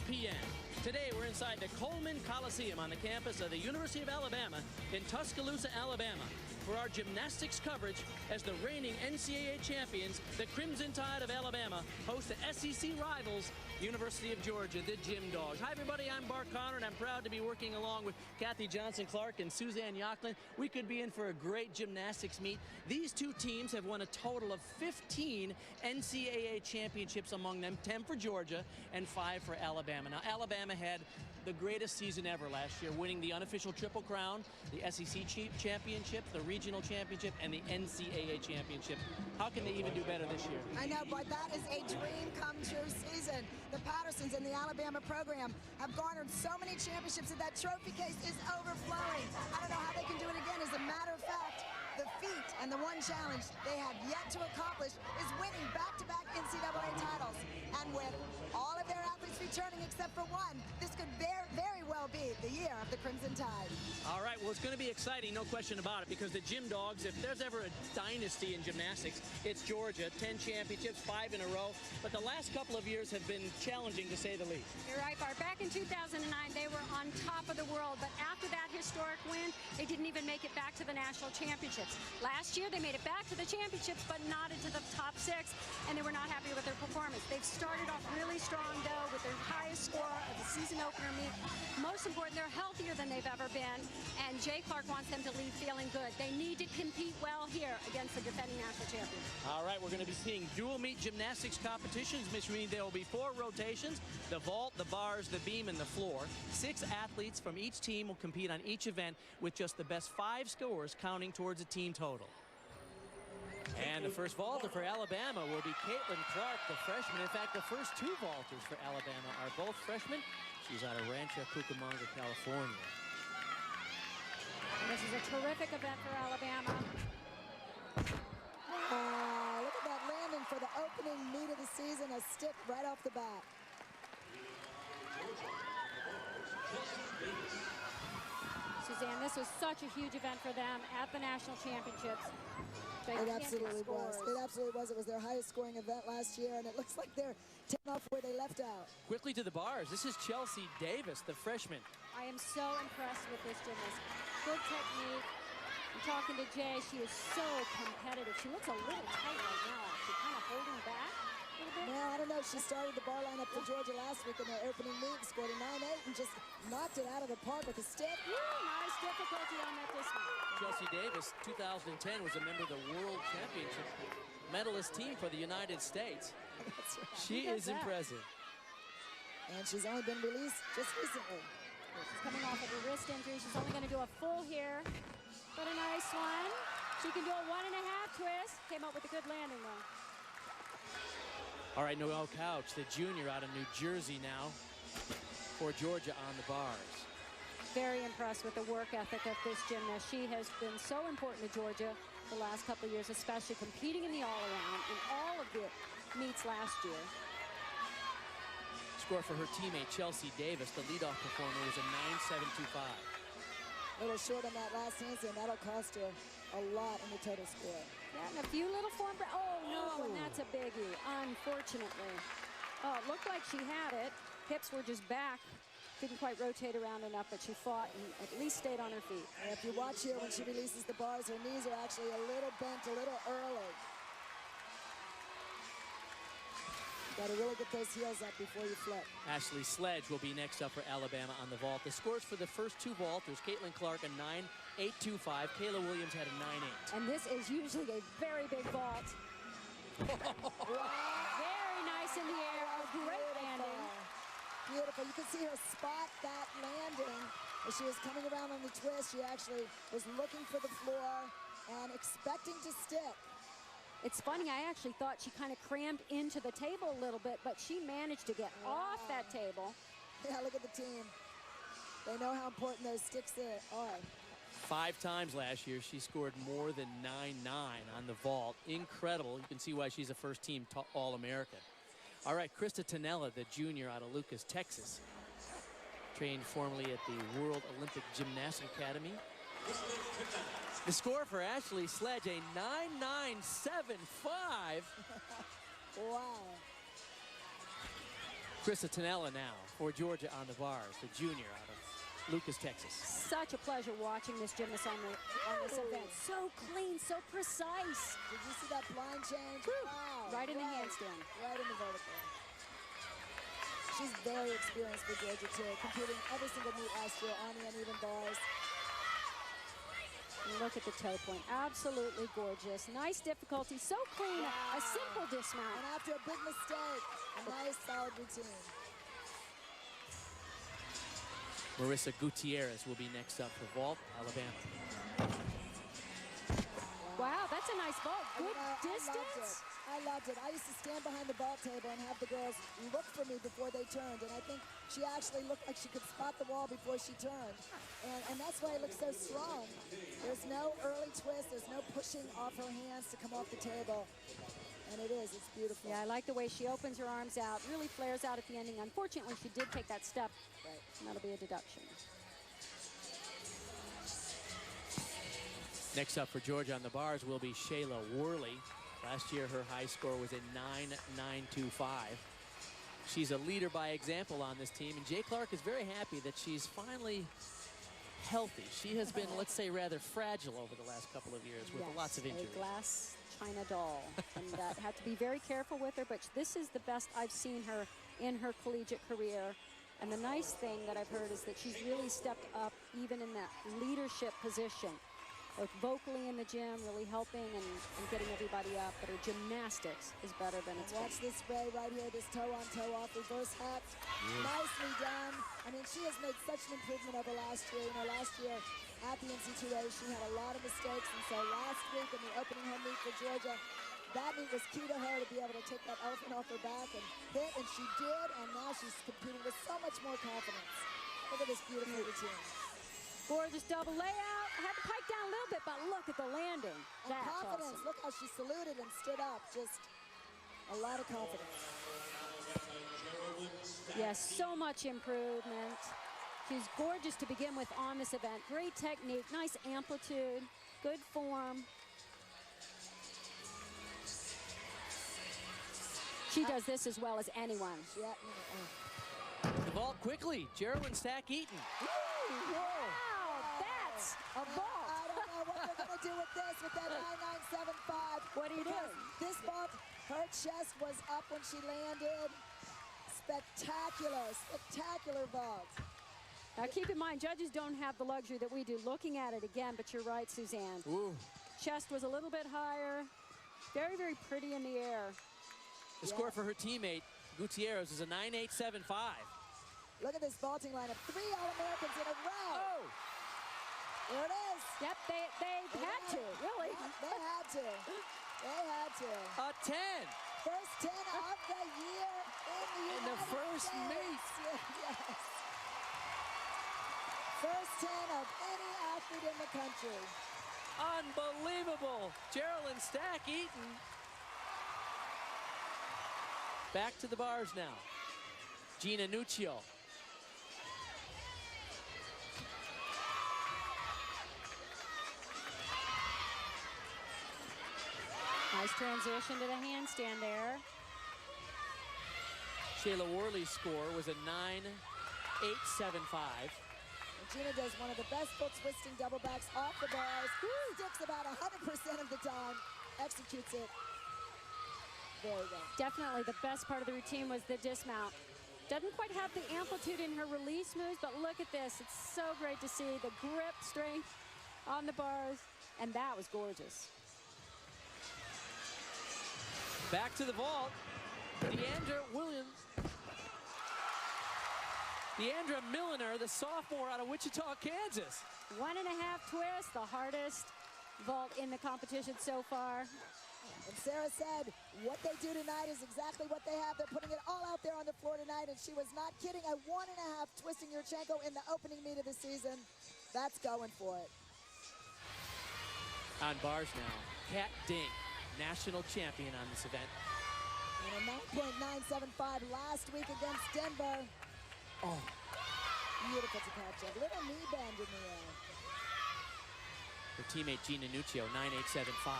p.m. Today, we're inside the Coleman Coliseum on the campus of the University of Alabama in Tuscaloosa, Alabama, for our gymnastics coverage as the reigning NCAA champions, the Crimson Tide of Alabama, host the SEC rivals, University of Georgia, the Gym Dogs. Hi, everybody. I'm Bart Connor, and I'm proud to be working along with Kathy Johnson-Clark and Suzanne Yocklin. We could be in for a great gymnastics meet. These two teams have won a total of 15 NCAA championships among them, 10 for Georgia and 5 for Alabama. Now, Alabama had the greatest season ever last year, winning the unofficial Triple Crown, the SEC Championship, the Regional Championship, and the NCAA Championship. How can they even do better this year? I know, but that is a dream come true season. The Pattersons in the Alabama program have garnered so many championships that that trophy case is overflowing. I don't know how they can do it again. As a matter of fact, the feat and the one challenge they have yet to accomplish is winning back-to-back NCAA titles. And with all of their athletes returning except for one, this could very well be the year of the Crimson Tide. All right, well, it's going to be exciting, no question about it, because the Gym Dogs, if there's ever a dynasty in gymnastics, it's Georgia. 10 championships, 5 in a row. But the last couple of years have been challenging, to say the least. You're right, Bart. Back in 2009, they were on top of the world. But after that historic win, they didn't even make it back to the national championships. Last year, they made it back to the championships, but not into the top 6, and they were not happy with their performance. They've started off really strong, though, with their highest score of the season opener meet. Most important, they're healthier than they've ever been, and Jay Clark wants them to leave feeling good. They need to compete well here against the defending national champions. All right, we're going to be seeing dual meet gymnastics competitions, which means there will be 4 rotations: the vault, the bars, the beam, and the floor. 6 athletes from each team will compete on each event, with just the best 5 scores counting towards a team total. And the first vaulter for Alabama will be Caitlin Clark, the freshman. In fact, the first 2 vaulters for Alabama are both freshmen. She's out of Rancho Cucamonga, California. This is a terrific event for Alabama. Look at that landing for the opening meet of the season, a stick right off the bat. Suzanne, this was such a huge event for them at the national championships. It absolutely was. It absolutely was. It was their highest scoring event last year, and it looks like they're taking off where they left out. Quickly to the bars. This is Chelsea Davis, the freshman. I am so impressed with this gymnast. Good technique. I'm talking to Jay. She is so competitive. She looks a little tight right now, actually, kind of holding back a little bit. Well, I don't know. She started the bar lineup for Georgia last week in their opening meet, scored a 9-8, and just knocked it out of the park with a stick. Nice difficulty on that dismount. Chelsea Davis, 2010, was a member of the World Championship medalist team for the United States. That's right. She is impressive. And she's only been released just recently. She's coming off of a wrist injury. She's only going to do a full here, but a nice one. She can do a 1.5 twist. Came up with a good landing, though. All right, Noelle Couch, the junior out of New Jersey now for Georgia on the bars. Very impressed with the work ethic of this gymnast. She has been so important to Georgia the last couple of years, especially competing in the all-around in all of the meets last year. Score for her teammate Chelsea Davis, the leadoff performer, was a 9.725. A little short on that last handstand. That'll cost her a lot in the total score. Yeah, and a few little form. Oh, no, and that's a biggie, unfortunately. Oh, it looked like she had it. Hips were just back. Didn't quite rotate around enough, but she fought and at least stayed on her feet. And if you watch here, when she releases the bars, her knees are actually a little bent, a little early. Got to really get those heels up before you flip. Ashley Sledge will be next up for Alabama on the vault. The scores for the first 2 vaulters: Caitlin Clark a 9.825. Kayla Williams had a 9.8. And this is usually a very big vault. Very nice in the air. A great landing. Beautiful. You can see her spot that landing. As she was coming around on the twist, she actually was looking for the floor and expecting to stick. It's funny, I actually thought she kind of crammed into the table a little bit, but she managed to get off that table. Yeah, look at the team. They know how important those sticks are. 5 times last year, she scored more than 9.9 on the vault. Incredible. You can see why she's a first-team All-American. All right, Krista Tonella, the junior out of Lucas, Texas. Trained formerly at the World Olympic Gymnastics Academy. The score for Ashley Sledge, a 9.975. Wow. Krista Tonella now for Georgia on the bars, the junior out of Lucas, Texas. Such a pleasure watching this gymnast on this event. So clean, so precise. Did you see that blind change? Wow. Right in the handstand. Right in the vertical. She's very experienced for Georgia, too, competing every single meet last year on the uneven bars. Look at the toe point. Absolutely gorgeous. Nice difficulty. So clean. Wow. A simple dismount. And after a big mistake, a nice, solid routine. Marissa Gutierrez will be next up for vault, Alabama. Wow, that's a nice vault. Good distance. I loved it. I used to stand behind the vault table and have the girls look for me before they turned. And I think she actually looked like she could spot the wall before she turned. And that's why it looks so strong. There's no early twist. There's no pushing off her hands to come off the table. And it's beautiful. Yeah, I like the way she opens her arms out, really flares out at the ending. Unfortunately, she did take that step. Right. And that'll be a deduction. Next up for Georgia on the bars will be Shayla Worley. Last year, her high score was a 9.925. She's a leader by example on this team, and Jay Clark is very happy that she's finally healthy. She has been, let's say, rather fragile over the last couple of years with lots of injuries. A glass china doll, and had to be very careful with her, but this is the best I've seen her in her collegiate career. And the nice thing that I've heard is that she's really stepped up even in that leadership position, both vocally in the gym, really helping and getting everybody up, but her gymnastics is better than it's been. Watch this spray right here, this toe-on-toe off, reverse hack. Nicely done. I mean, she has made such an improvement over last year. You know, last year at the NCAA, she had a lot of mistakes, and so last week in the opening home meet for Georgia, that meet was key to her to be able to take that elephant off her back and hit, and she did, and now she's competing with so much more confidence. Look at this beautiful routine. Gorgeous double layout. Had to pike down a little bit, but look at the landing. And That's confidence. awesome. Look how she saluted and stood up. Just a lot of confidence. Yes, so much improvement. She's gorgeous to begin with on this event. Great technique, nice amplitude, good form. She does this as well as anyone. Yeah. The vault quickly, Geraldine Stack-Eaton. Wow, that's a vault. I don't know what they're going to do with this, with that 9975. What are you doing? This vault, her chest was up when she landed. Spectacular, spectacular vault. Now keep in mind, judges don't have the luxury that we do looking at it again, but you're right, Suzanne. Ooh. Chest was a little bit higher. Very, very pretty in the air. The score for her teammate, Gutierrez, is a 9.875. Look at this vaulting lineup. 3 All-Americans in a row. Oh! There it is. Yep, they had to, really. They had to. They had to. A 10. First 10 of the year in the first States. meet. Yes. First 10 of any athlete in the country. Unbelievable. Geraldine Stack-Eaton. Back to the bars now. Gina Nuccio. Nice transition to the handstand there. Shayla Worley's score was a 9.875. Gina does one of the best foot twisting double backs off the bars. Sticks about 100% of the time. Executes it very well. Definitely the best part of the routine was the dismount. Doesn't quite have the amplitude in her release moves, but look at this. It's so great to see the grip strength on the bars, and that was gorgeous. Back to the vault. Deandra Williams. Deandra Milliner, the sophomore out of Wichita, Kansas. 1.5 twists, the hardest vault in the competition so far. And Sarah said, what they do tonight is exactly what they have. They're putting it all out there on the floor tonight, and she was not kidding. A 1.5 twisting Yurchenko in the opening meet of the season. That's going for it. On bars now, Kat Dink, national champion on this event. And a 9.975 last week against Denver. Oh. Beautiful to catch up. Little knee bend in the air. Her teammate Gina Nuccio, 9.875.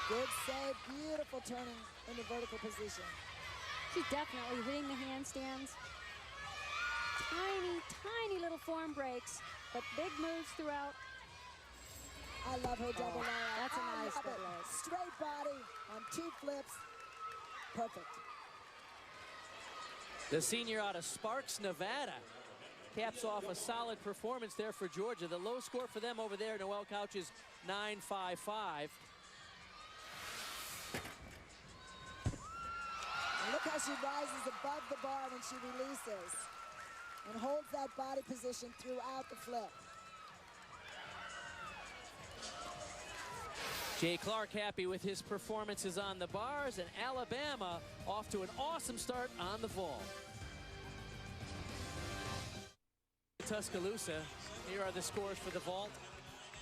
Good save, beautiful turning in the vertical position. She's definitely hitting the handstands. Tiny, tiny little form breaks, but big moves throughout. I love her double layout. That's a nice love it. double leg. Straight body on 2 flips. Perfect. The senior out of Sparks, Nevada, caps off a solid performance there for Georgia. The low score for them over there, Noelle Couch, is 9.55. And look how she rises above the bar when she releases and holds that body position throughout the flip. Jay Clark happy with his performances on the bars, and Alabama off to an awesome start on the vault. Tuscaloosa, here are the scores for the vault.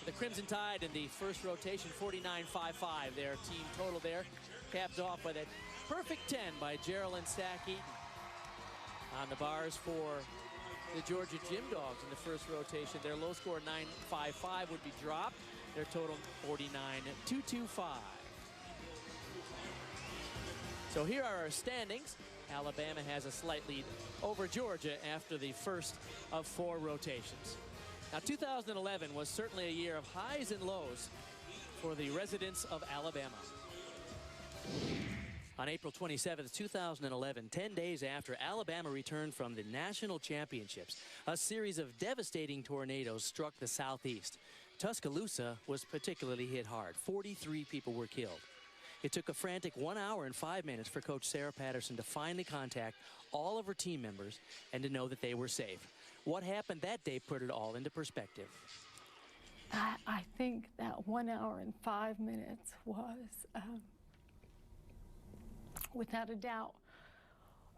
The Crimson Tide in the first rotation, 49.55. Their team total there, capped off by that perfect 10 by Geraldine Sackey. On the bars for the Georgia Gym Dogs in the first rotation, their low score 9.55 would be dropped. Their total 49.225. So here are our standings. Alabama has a slight lead over Georgia after the first of 4 rotations. Now, 2011 was certainly a year of highs and lows for the residents of Alabama. On April 27th, 2011, 10 days after Alabama returned from the national championships, a series of devastating tornadoes struck the southeast. Tuscaloosa was particularly hit hard. 43 people were killed. It took a frantic 1 hour and 5 minutes for Coach Sarah Patterson to finally contact all of her team members and to know that they were safe. What happened that day put it all into perspective. I think that 1 hour and 5 minutes was, without a doubt,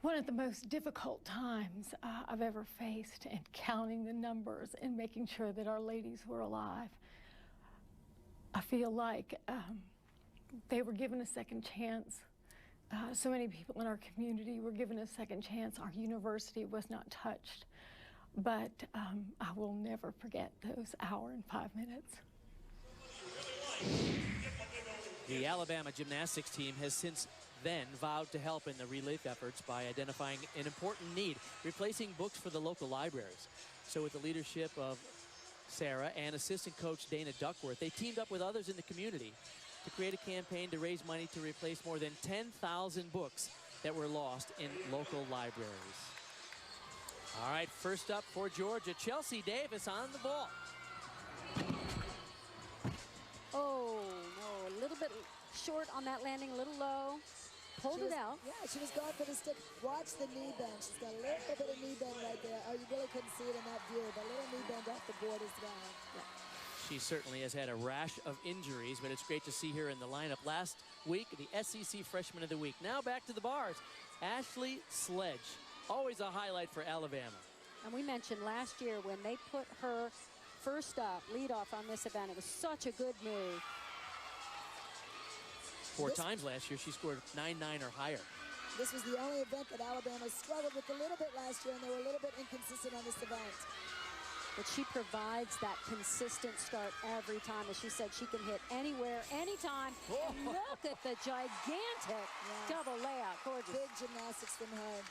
one of the most difficult times I've ever faced in counting the numbers and making sure that our ladies were alive. I feel like they were given a second chance. So many people in our community were given a second chance. Our university was not touched. But I will never forget those hour and 5 minutes. The Alabama gymnastics team has since then vowed to help in the relief efforts by identifying an important need, replacing books for the local libraries. So with the leadership of Sarah and assistant coach Dana Duckworth, they teamed up with others in the community to create a campaign to raise money to replace more than 10,000 books that were lost in local libraries. All right, first up for Georgia, Chelsea Davis on the ball. Oh, no, a little bit short on that landing, a little low. Pulled it out. Yeah, she was going for the stick. Watch the knee bend. She's got a little bit of knee bend right there. Oh, you really couldn't see it in that view, but a little knee bend off the board as well. Yeah. She certainly has had a rash of injuries, but it's great to see her in the lineup. Last week, the SEC Freshman of the Week. Now back to the bars. Ashley Sledge, always a highlight for Alabama. And we mentioned last year when they put her first up, lead off on this event, it was such a good move. 4 times last year, she scored 9.9 or higher. This was the only event that Alabama struggled with a little bit last year, and they were a little bit inconsistent on this event. But she provides that consistent start every time. As she said, she can hit anywhere, anytime. Oh. Look at the gigantic double layout. Gorgeous. Big gymnastics from her.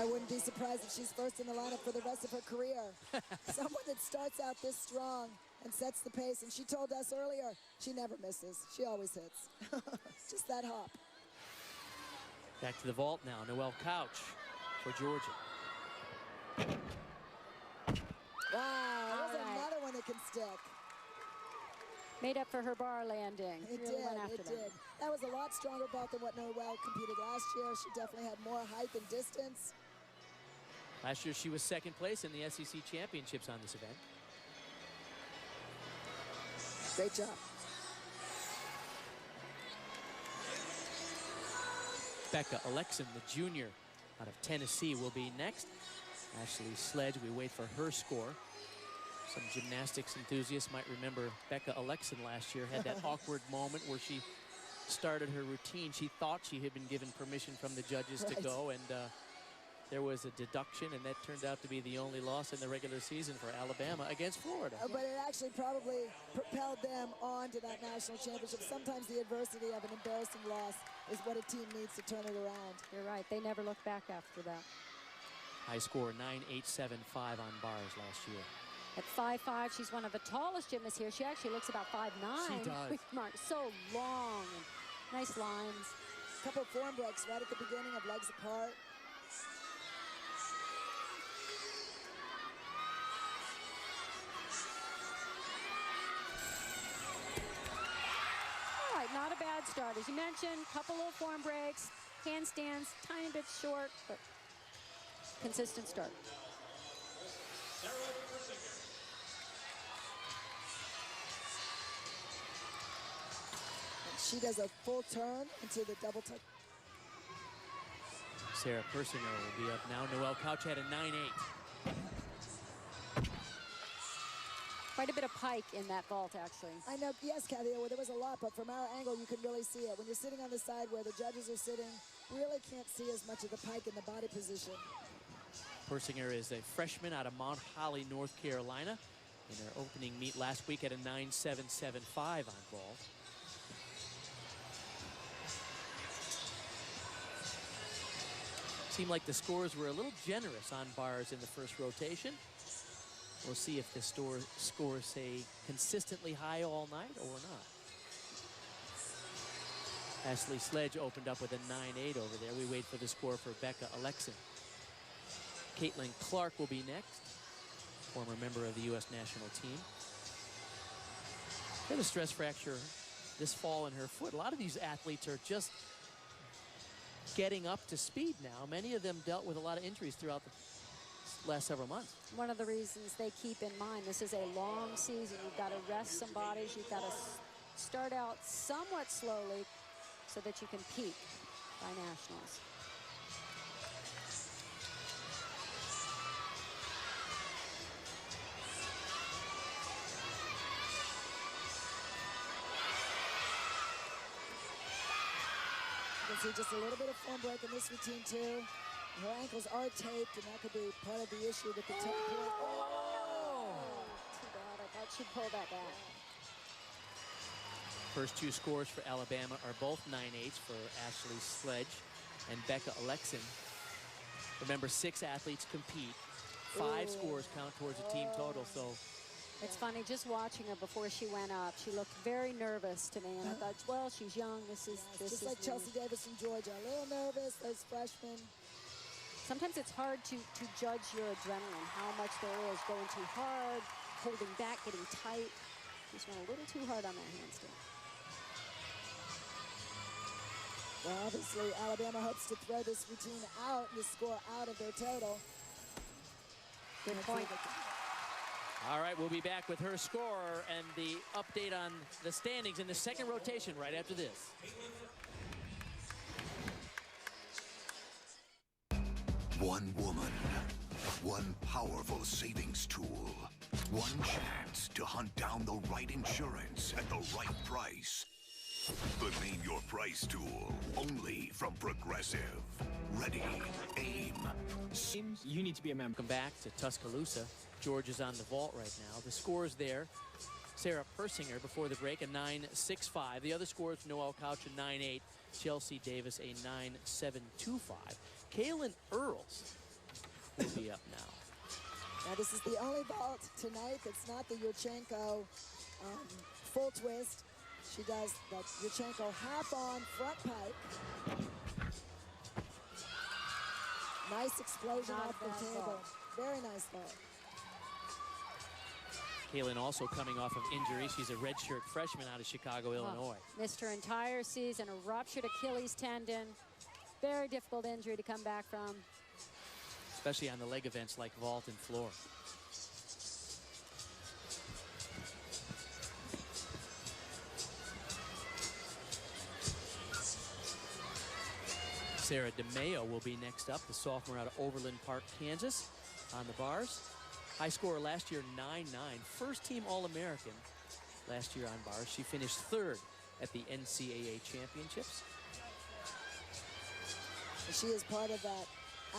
I wouldn't be surprised if she's first in the lineup for the rest of her career. Someone that starts out this strong and sets the pace. And she told us earlier, she never misses. She always hits. Just that hop. Back to the vault now. Noelle Couch for Georgia. Wow, there's another one that can stick. Made up for her bar landing. It Really did, went after it did. That was a lot stronger vault than what Noelle competed last year. She definitely had more height and distance. Last year, she was second place in the SEC championships on this event. Great job. Becca Alexson, the junior out of Tennessee, will be next. Ashley Sledge, we wait for her score. Some gymnastics enthusiasts might remember Becca Alexson last year had that awkward moment where she started her routine. She thought she had been given permission from the judges to go, and there was a deduction, and that turned out to be the only loss in the regular season for Alabama against Florida. But it actually probably propelled them on to that national championship. Sometimes the adversity of an embarrassing loss is what a team needs to turn it around. You're right. They never looked back after that. High score 9.875 on bars last year. At 5'5", she's one of the tallest gymnasts here. She actually looks about 5'9". She does. Mark, so long and nice lines. A couple of form breaks right at the beginning of legs apart. All right, not a bad start. As you mentioned, couple of form breaks, handstands, tiny bit short, but consistent start. She does a full turn into the double tuck. Sarah Persinger will be up now. Noelle Couch had a 9.8. Quite a bit of pike in that vault, actually. I know, yes, Kathy, well, there was a lot, but from our angle, you can really see it. When you're sitting on the side where the judges are sitting, really can't see as much of the pike in the body position. Persinger is a freshman out of Mount Holly, North Carolina. In her opening meet last week at a 9.775 on vault. Seemed like the scores were a little generous on bars in the first rotation. We'll see if the scores stay consistently high all night or not. Ashley Sledge opened up with a 9.8 over there. We wait for the score for Becca Alexin. Caitlin Clark will be next, former member of the U.S. national team. She had a stress fracture this fall in her foot. A lot of these athletes are just getting up to speed now. Many of them dealt with a lot of injuries throughout the last several months. One of the reasons they keep in mind, this is a long season. You've got to rest some bodies. You've got to start out somewhat slowly so that you can peak by nationals. You can see just a little bit of form break in this routine too. Her ankles are taped, and that could be part of the issue with the 10 point. Oh! Too bad. I thought she'd pull that back. First two scores for Alabama are both 9.8s for Ashley Sledge and Becca Alexin. Remember, 6 athletes compete. 5 scores count towards a team total, so. It's funny, just watching her before she went up, she looked very nervous to me, and I thought, well, she's young. This is just like Chelsea Davis from Georgia, a little nervous, those freshmen. Sometimes it's hard to judge your adrenaline, how much there is going too hard, holding back, getting tight. Just went a little too hard on that handstand. Well, obviously, Alabama hopes to throw this routine out, this score out of their total. Good point. All right, we'll be back with her score and the update on the standings in the second rotation right after this. One woman, one powerful savings tool, one chance to hunt down the right insurance at the right price. The Name Your Price tool, only from Progressive. Ready, aim. You need to be a member. Welcome back to Tuscaloosa. George is on the vault right now. The scores there, Sarah Persinger before the break, a 9.65. The other scores, Noelle Couch, a 9.8. Chelsea Davis, a 9.725. Kaylin Earls will be up now. Now, this is the only vault tonight that's not the Yurchenko full twist. She does the Yurchenko half-on front pike. Nice explosion off the table. Very nice vault. Kaylin also coming off of injury. She's a redshirt freshman out of Chicago, Illinois. Missed her entire season, a ruptured Achilles tendon. Very difficult injury to come back from. Especially on the leg events like vault and floor. Sarah DeMeo will be next up, the sophomore out of Overland Park, Kansas, on the bars. High scorer last year, 9.9. First team All-American last year on bars. She finished 3rd at the NCAA championships. She is part of that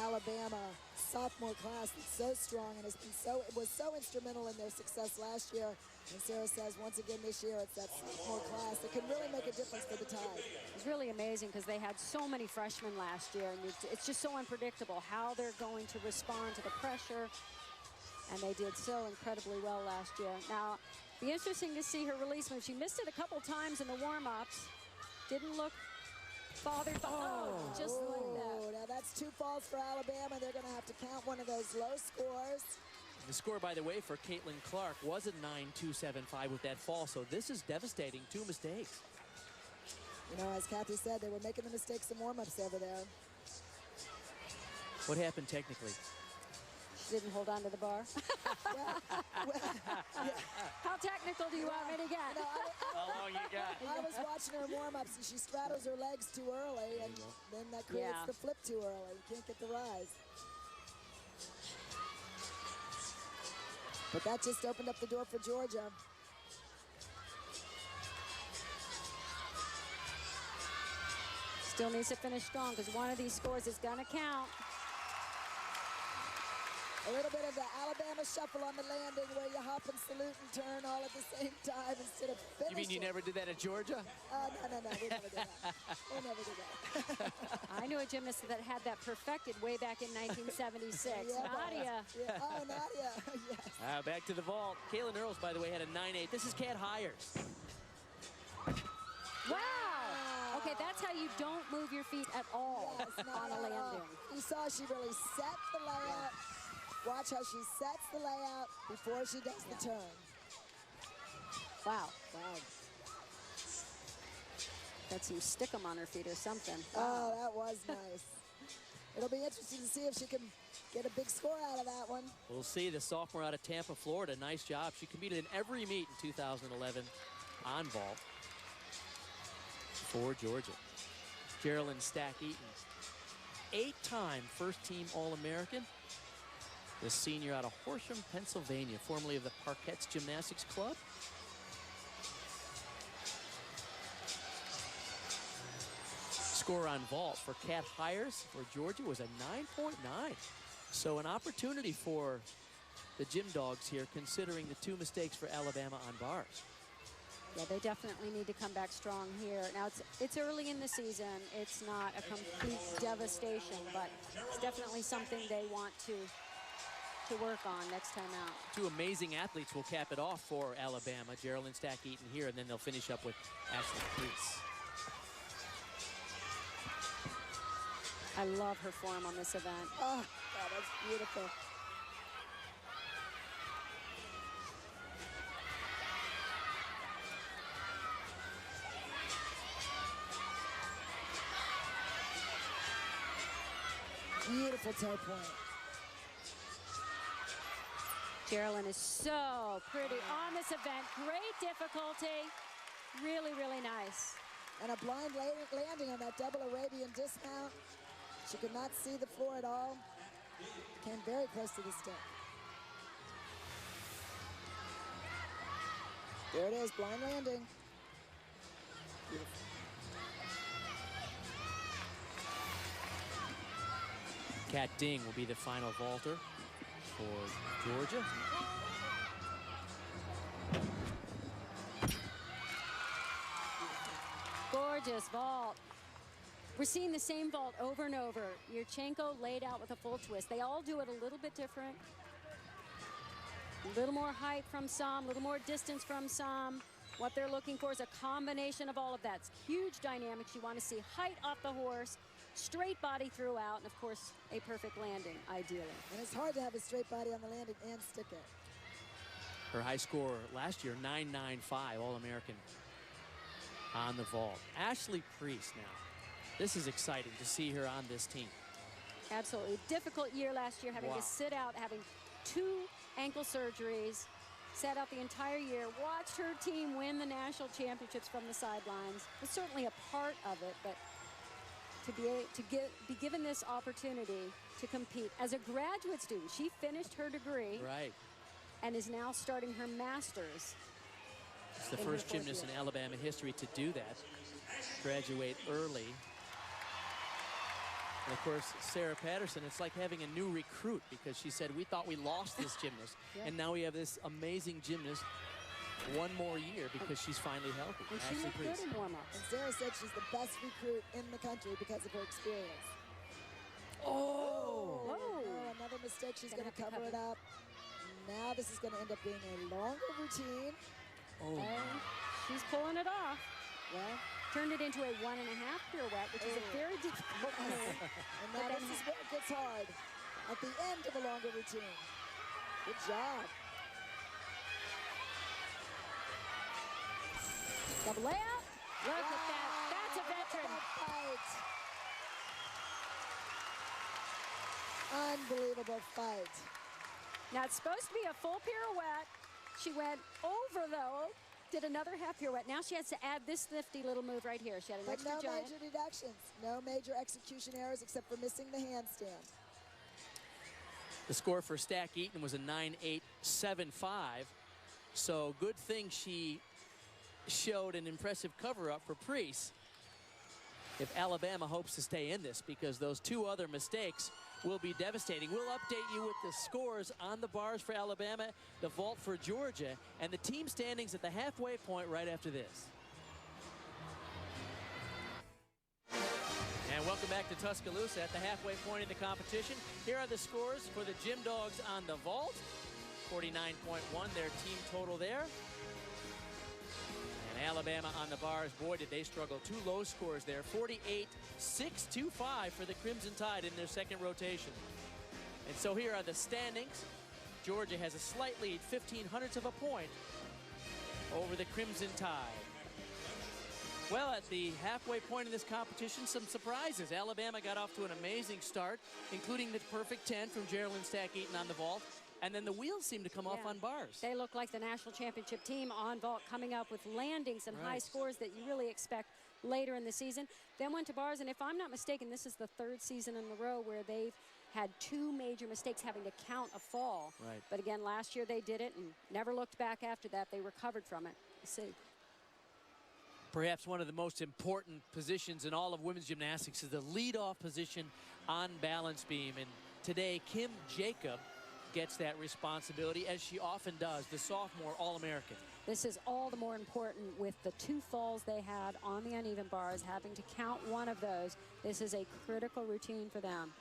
Alabama sophomore class that's so strong and it was so instrumental in their success last year. And Sarah says once again this year it's that sophomore class that can really make a difference for the Tide. It's really amazing because they had so many freshmen last year, and it's just so unpredictable how they're going to respond to the pressure. And they did so incredibly well last year. Now, be interesting to see her release move. She missed it a couple times in the warm-ups. Didn't look bothered. Just like that. Now that's 2 falls for Alabama. They're going to have to count one of those low scores. The score, by the way, for Caitlin Clark was a 9.275 with that fall, so this is devastating. 2 mistakes. You know, as Kathy said, they were making the mistakes in warm-ups over there. What happened technically? She didn't hold on to the bar. How technical do you want me to get? No, How long you got? I was watching her in warm-ups, and she straddles her legs too early, and then that creates the flip too early. You can't get the rise. But that just opened up the door for Georgia. Still needs to finish strong because one of these scores is going to count. A little bit of the Alabama shuffle on the landing where you hop and salute and turn all at the same time instead of finishing. You mean you never did that at Georgia? No, we never did that. We never did that. I knew a gymnast that had that perfected way back in 1976. Nadia. Yeah. Oh, Nadia, yes. Back to the vault. Kaylin Earls, by the way, had a 9.8. This is Kat Hires. Wow. Okay, that's how you don't move your feet at all on a landing. You saw she really set the layout. Watch how she sets the layout before she does the turn. Wow. Got some stickum on her feet or something. Oh, that was nice. It'll be interesting to see if she can get a big score out of that one. We'll see. The sophomore out of Tampa, Florida. Nice job. She competed in every meet in 2011 on vault for Georgia. Geraldine Stack-Eaton, 8-time first-team All-American. The senior out of Horsham, Pennsylvania, formerly of the Parkettes Gymnastics Club. Score on vault for Kat Hires for Georgia was a 9.9. So an opportunity for the Gym Dogs here, considering the 2 mistakes for Alabama on bars. Yeah, they definitely need to come back strong here. Now, it's early in the season. It's not a complete devastation, but it's definitely something they want to work on next time out. 2 amazing athletes will cap it off for Alabama. Geraldine Stack-Eaton here, and then they'll finish up with Ashley Priest. I love her form on this event. Oh, God, that's beautiful. Beautiful toe point. Geraldine is so pretty on this event. Great difficulty. Really, really nice. And a blind landing on that double Arabian dismount. She could not see the floor at all. Came very close to the stick. There it is, blind landing. Beautiful. Kat Ding will be the final vaulter for Georgia. Gorgeous vault. We're seeing the same vault over and over. Yurchenko laid out with a full twist. They all do it a little bit different. A little more height from some, a little more distance from some. What they're looking for is a combination of all of that. It's huge dynamics. You want to see height off the horse, straight body throughout, and of course, a perfect landing, ideally. And it's hard to have a straight body on the landing and stick it. Her high score last year, 9.95, All-American on the vault. Ashley Priest now. This is exciting to see her on this team. Absolutely. Difficult year last year, having to sit out, having 2 ankle surgeries, sat out the entire year, watched her team win the national championships from the sidelines. Was certainly a part of it, but to be given this opportunity to compete as a graduate student. She finished her degree. Right. And is now starting her master's. It's the first gymnast in Alabama history to do that. Graduate early. And of course, Sarah Patterson, it's like having a new recruit, because she said, we thought we lost this gymnast, and now we have this amazing gymnast one more year because she's finally healthy. And she looked good in warm-ups. And Sarah said she's the best recruit in the country because of her experience. Oh! Oh, another mistake. She's going to cover it up. Now this is going to end up being a longer routine. Oh. She's pulling it off. Well, turned it into a 1.5 pirouette, which is a very difficult move. And now this is where it gets hard. At the end of a longer routine. Good job. Double layup. Look at that. That's a veteran. Unbelievable fight. Now it's supposed to be a full pirouette. She went over though, did another half pirouette. Now she has to add this nifty little move right here. She had an extra giant. No major deductions, no major execution errors except for missing the handstand. The score for Stack Eaton was a 9.875. So good thing she showed an impressive cover-up for Preece if Alabama hopes to stay in this, because those two other mistakes will be devastating. We'll update you with the scores on the bars for Alabama, the vault for Georgia, and the team standings at the halfway point right after this. And welcome back to Tuscaloosa at the halfway point in the competition. Here are the scores for the Gym Dogs on the vault. 49.1, their team total there. And Alabama on the bars, boy, did they struggle. Two low scores there. 48-625 for the Crimson Tide in their second rotation. And so here are the standings. Georgia has a slight lead, 0.15 of a point over the Crimson Tide. Well, at the halfway point in this competition, some surprises. Alabama got off to an amazing start, including the perfect 10 from Geraldine Stack Eaton on the vault. And then the wheels seem to come off on bars. They look like the national championship team on vault, coming up with landings and high scores that you really expect later in the season. Then went to bars, and if I'm not mistaken, this is the third season in a row where they've had two major mistakes having to count a fall. Right. But again, last year they did it and never looked back after that. They recovered from it. Let's see. Perhaps one of the most important positions in all of women's gymnastics is the leadoff position on balance beam. And today, Kim Jacob gets that responsibility, as she often does, the sophomore All-American. This is all the more important with the two falls they had on the uneven bars, having to count one of those. This is a critical routine for them.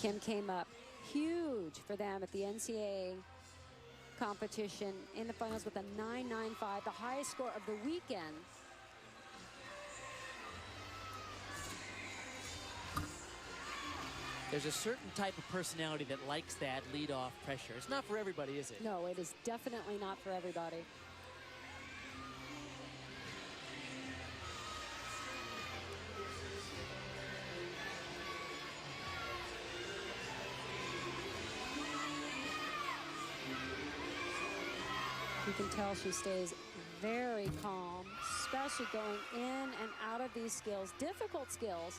Kim came up huge for them at the NCAA competition in the finals with a 9.95, the highest score of the weekend. There's a certain type of personality that likes that leadoff pressure. It's not for everybody, is it? No, it is definitely not for everybody. You can tell she stays very calm, especially going in and out of these skills, difficult skills.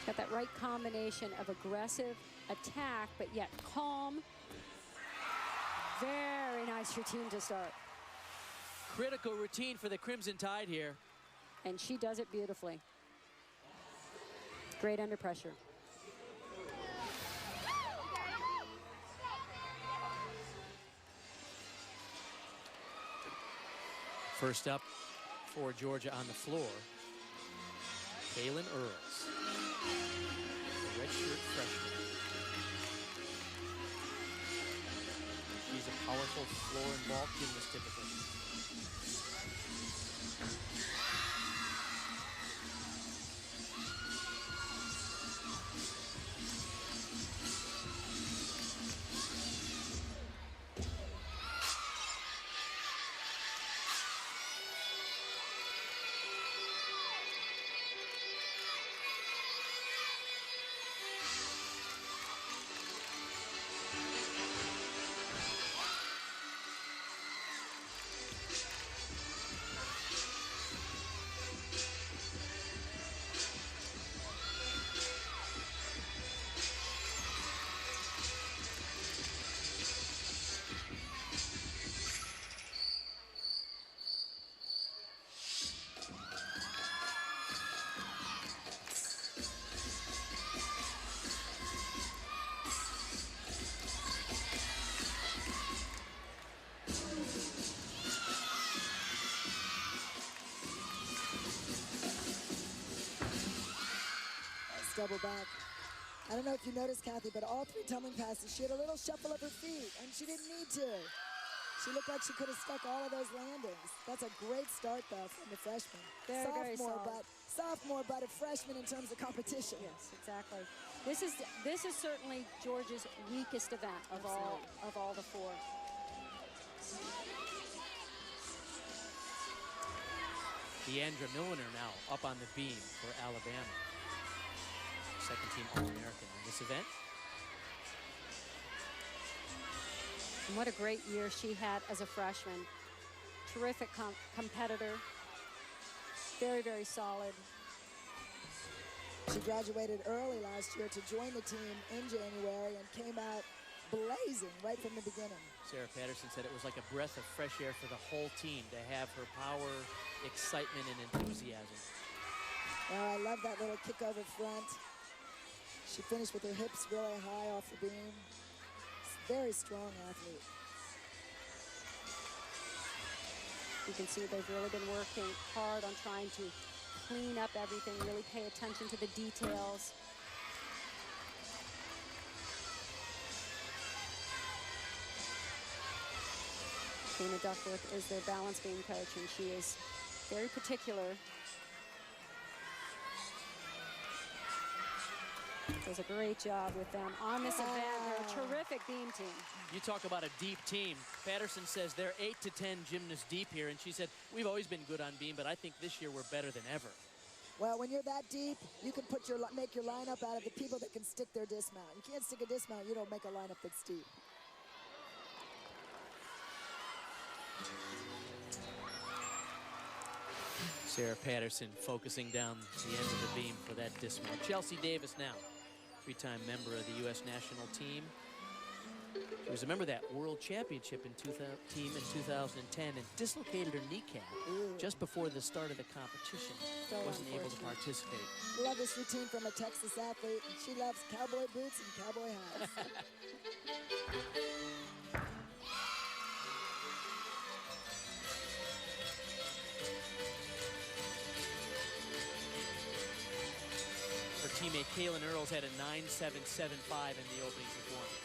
Got that right combination of aggressive attack, but yet calm. Very nice routine to start. Critical routine for the Crimson Tide here. And she does it beautifully. Great under pressure. First up for Georgia on the floor, Kaylin Earls, the redshirt freshman. She's a powerful floor and vault gymnast typically. double back. I don't know if you noticed, Kathy, but all 3 tumbling passes, she had a little shuffle of her feet, and she didn't need to. She looked like she could have stuck all of those landings. That's a great start, though, from the freshman. Very solid. Sophomore, but a freshman in terms of competition. Yes, exactly. This is certainly Georgia's weakest event of all the 4. Deandra Milliner now up on the beam for Alabama. Second-team All-American in this event. And what a great year she had as a freshman. Terrific competitor. Very, very solid. She graduated early last year to join the team in January and came out blazing right from the beginning. Sarah Patterson said it was like a breath of fresh air for the whole team to have her power, excitement, and enthusiasm. Oh, I love that little kick over front. She finished with her hips really high off the beam. Very strong athlete. You can see they've really been working hard on trying to clean up everything, really pay attention to the details. Dana Duckworth is their balance beam coach, and she is very particular. Does a great job with them on this event. They're a terrific beam team. You talk about a deep team. Patterson says they're 8 to 10 gymnasts deep here, and she said, we've always been good on beam, but I think this year we're better than ever. Well, when you're that deep, you can make your lineup out of the people that can stick their dismount. You can't stick a dismount, you don't make a lineup that's deep. Sarah Patterson focusing down the end of the beam for that dismount. Chelsea Davis now, 3-time member of the U.S. national team. She was a member of that World Championship team in 2010 and dislocated her kneecap just before the start of the competition. So wasn't able to participate. Love this routine from a Texas athlete. She loves cowboy boots and cowboy hats. Her teammate Kaylin Earls had a 9.775 in the opening performance.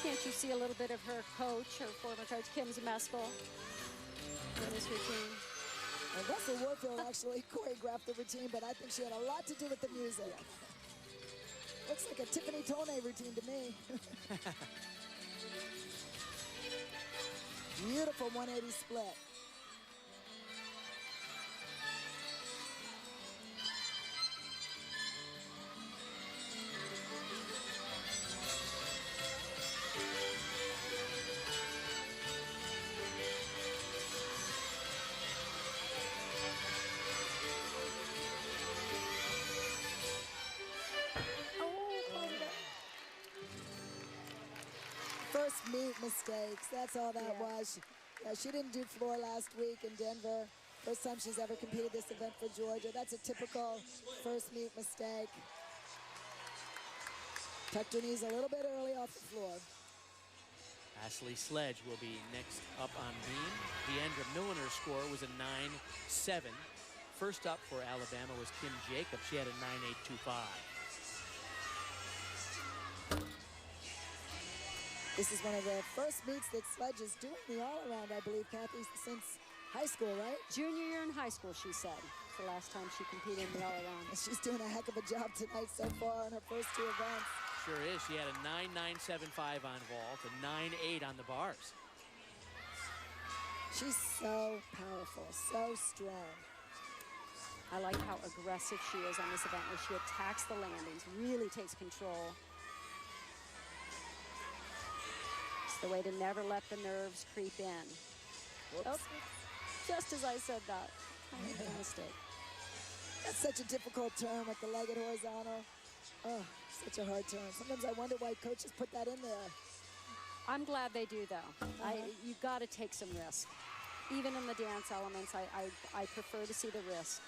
Can't you see a little bit of her coach, her former coach, Kim Zmeskal, in this routine? And Russell Warfield actually choreographed the routine, but I think she had a lot to do with the music. Looks like a Tiffany Tone routine to me. Beautiful 180 split. First meet mistakes, that's all that was. She didn't do floor last week in Denver. First time she's ever competed this event for Georgia. That's a typical first meet mistake. Tucked her knees a little bit early off the floor. Ashley Sledge will be next up on beam. Deandra Milliner's score was a 9.7. First up for Alabama was Kim Jacobs. She had a 9.825. This is one of the first meets that Sledge is doing the all-around, I believe, Kathy, since high school, right? Junior year in high school, she said. It's the last time she competed in the all-around. She's doing a heck of a job tonight so far in her first 2 events. Sure is. She had a 9.975 on vault, a 9.8 on the bars. She's so powerful, so strong. I like how aggressive she is on this event, where she attacks the landings, really takes control. The way to never let the nerves creep in. Oh, just as I said that. I made a mistake. That's such a difficult turn with the legged horizontal. Oh, such a hard turn. Sometimes I wonder why coaches put that in there. I'm glad they do, though. You've got to take some risk. Even in the dance elements, I prefer to see the risk.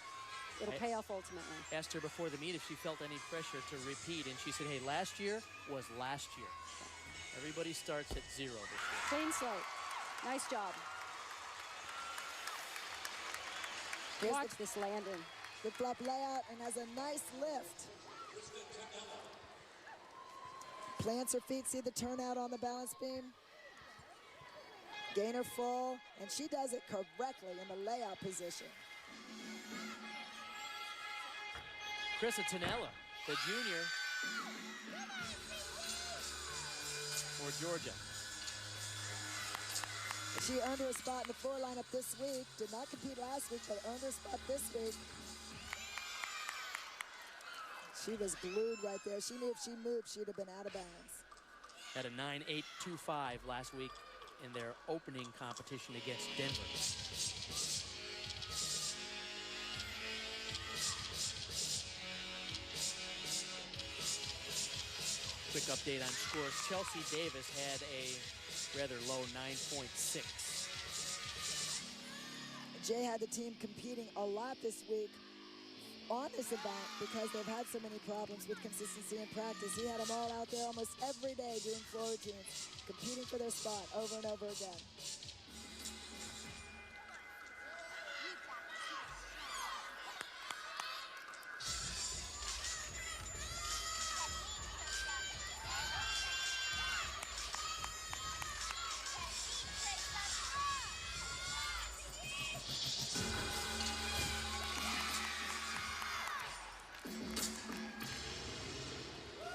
It'll pay off ultimately. Asked her before the meet if she felt any pressure to repeat, and she said, hey, last year was last year. Everybody starts at 0 this year. Clean slate. Nice job. Watch this landing. Flip-flop layout and has a nice lift. Plants her feet, see the turnout on the balance beam? Gainer full, and she does it correctly in the layout position. Krista Tonella, the junior for Georgia. She earned her a spot in the floor lineup this week. Did not compete last week, but earned her spot this week. She was glued right there. She knew if she moved, she'd have been out of bounds. Had a 9.825 last week in their opening competition against Denver. Quick update on scores. Chelsea Davis had a rather low 9.6. Jay had the team competing a lot this week on this event because they've had so many problems with consistency in practice. He had them all out there almost every day doing floor routines, competing for their spot over and over again.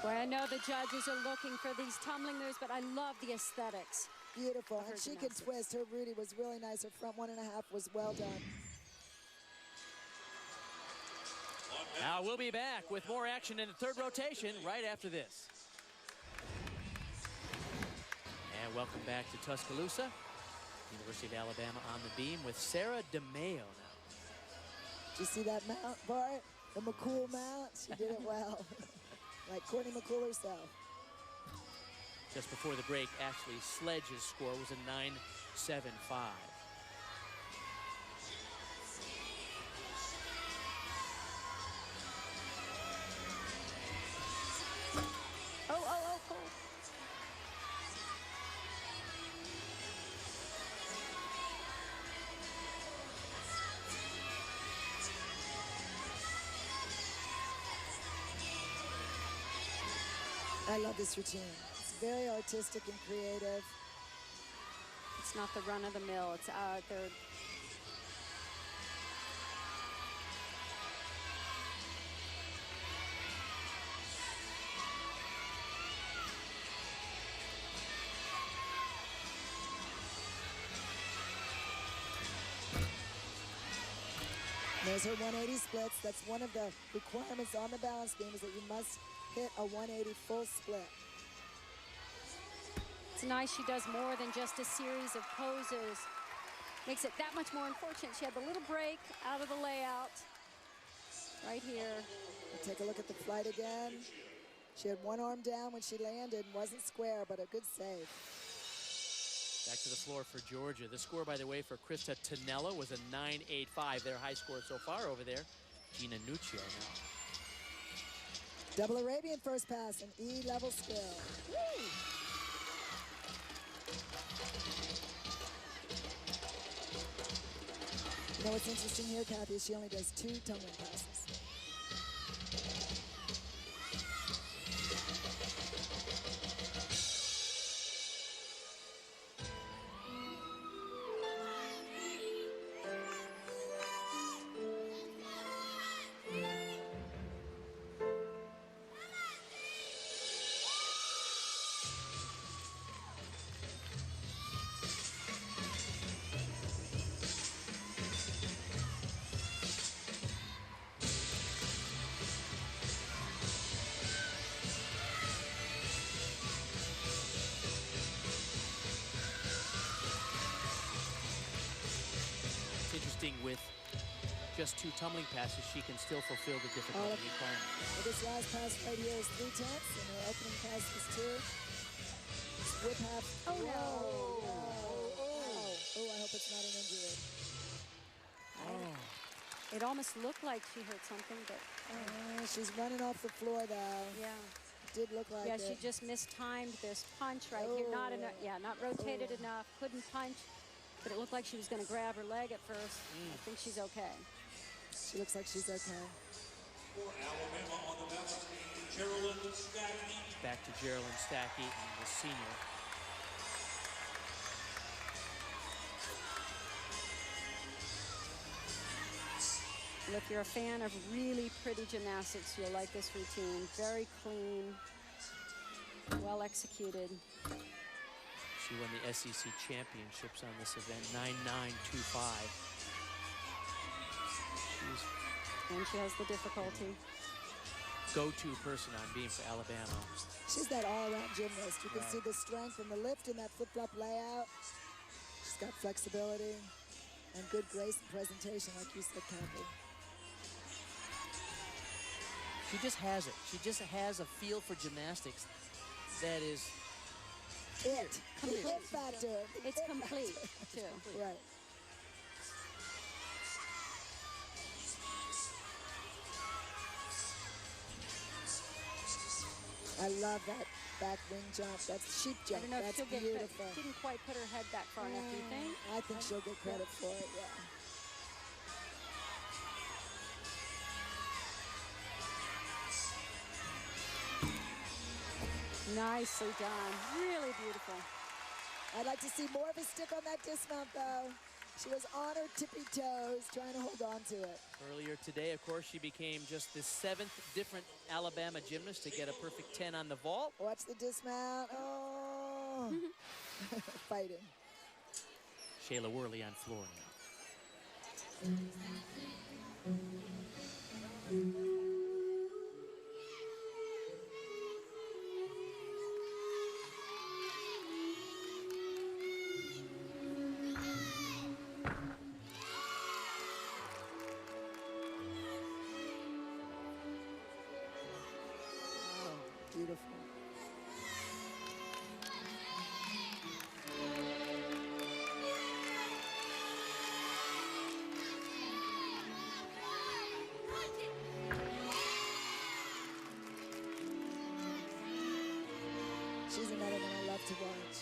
Boy, I know the judges are looking for these tumbling moves, but I love the aesthetics. Beautiful, and she can twist. Her Rudy was really nice. Her front 1.5 was well done. Now we'll be back with more action in the third rotation right after this. And welcome back to Tuscaloosa. University of Alabama on the beam with Sarah DeMeo now. Did you see that mount, Bart? The McCool mount? She did it well. Like Courtney McCool herself. Just before the break, Ashley Sledge's score was a 9.75. Cool. I love this routine. It's very artistic and creative. It's not the run of the mill. It's they're There's her 180 splits. That's one of the requirements on the balance beam is that you must hit a 180 full split. It's nice she does more than just a series of poses. Makes it that much more unfortunate. She had the little break out of the layout right here. We'll take a look at the flight again. She had one arm down when she landed and wasn't square, but a good save. Back to the floor for Georgia. The score, by the way, for Krista Tonella was a 9.85. Their high score so far over there. Gina Nuccio now. Double Arabian first pass, an E-level skill. Woo! You know what's interesting here, Kathy, is she only does 2 tumbling passes. With just 2 tumbling passes, she can still fulfill the difficulty requirement. Well, this last pass right here is 3 tenths, and her opening pass was 2. Whip half. Oh, no. Oh, I hope it's not an injury. It almost looked like she hurt something, but She's running off the floor, though. yeah. Did look like it. Yeah, she just mistimed this punch right here. Not enough. Yeah, not rotated enough. Couldn't punch. But it looked like she was going to grab her leg at first. I think she's okay. She looks like she's okay. For Alabama on the balance beam, Geraldine Stack-Eaton. Back to Geraldine Stack-Eaton, the senior. Well, if you're a fan of really pretty gymnastics, you'll like this routine. Very clean, well executed. She won the SEC championships on this event, 9.925. And she has the difficulty. Go-to person on beam for Alabama. She's that all-around gymnast. You can Right. see the strength and the lift in that flip-flop layout. She's got flexibility and good grace and presentation, like you said, Kathy. She just has it. She just has a feel for gymnastics that is It. Complete. The it factor. It's It complete, factor. too. Right. I love that back wing jump. That's sheep I jump. don't know if That's she'll get beautiful. didn't quite put her head back far enough, do you think? I think she'll get credit for it, yeah. Nicely done. Really beautiful. I'd like to see more of a stick on that dismount, though. She was on her tippy toes, trying to hold on to it. earlier today. Of course, she became just the 7th different Alabama gymnast to get a perfect 10 on the vault. Watch the dismount. Oh, fighting. Shayla Worley on floor now. Beautiful. She's another one I love to watch.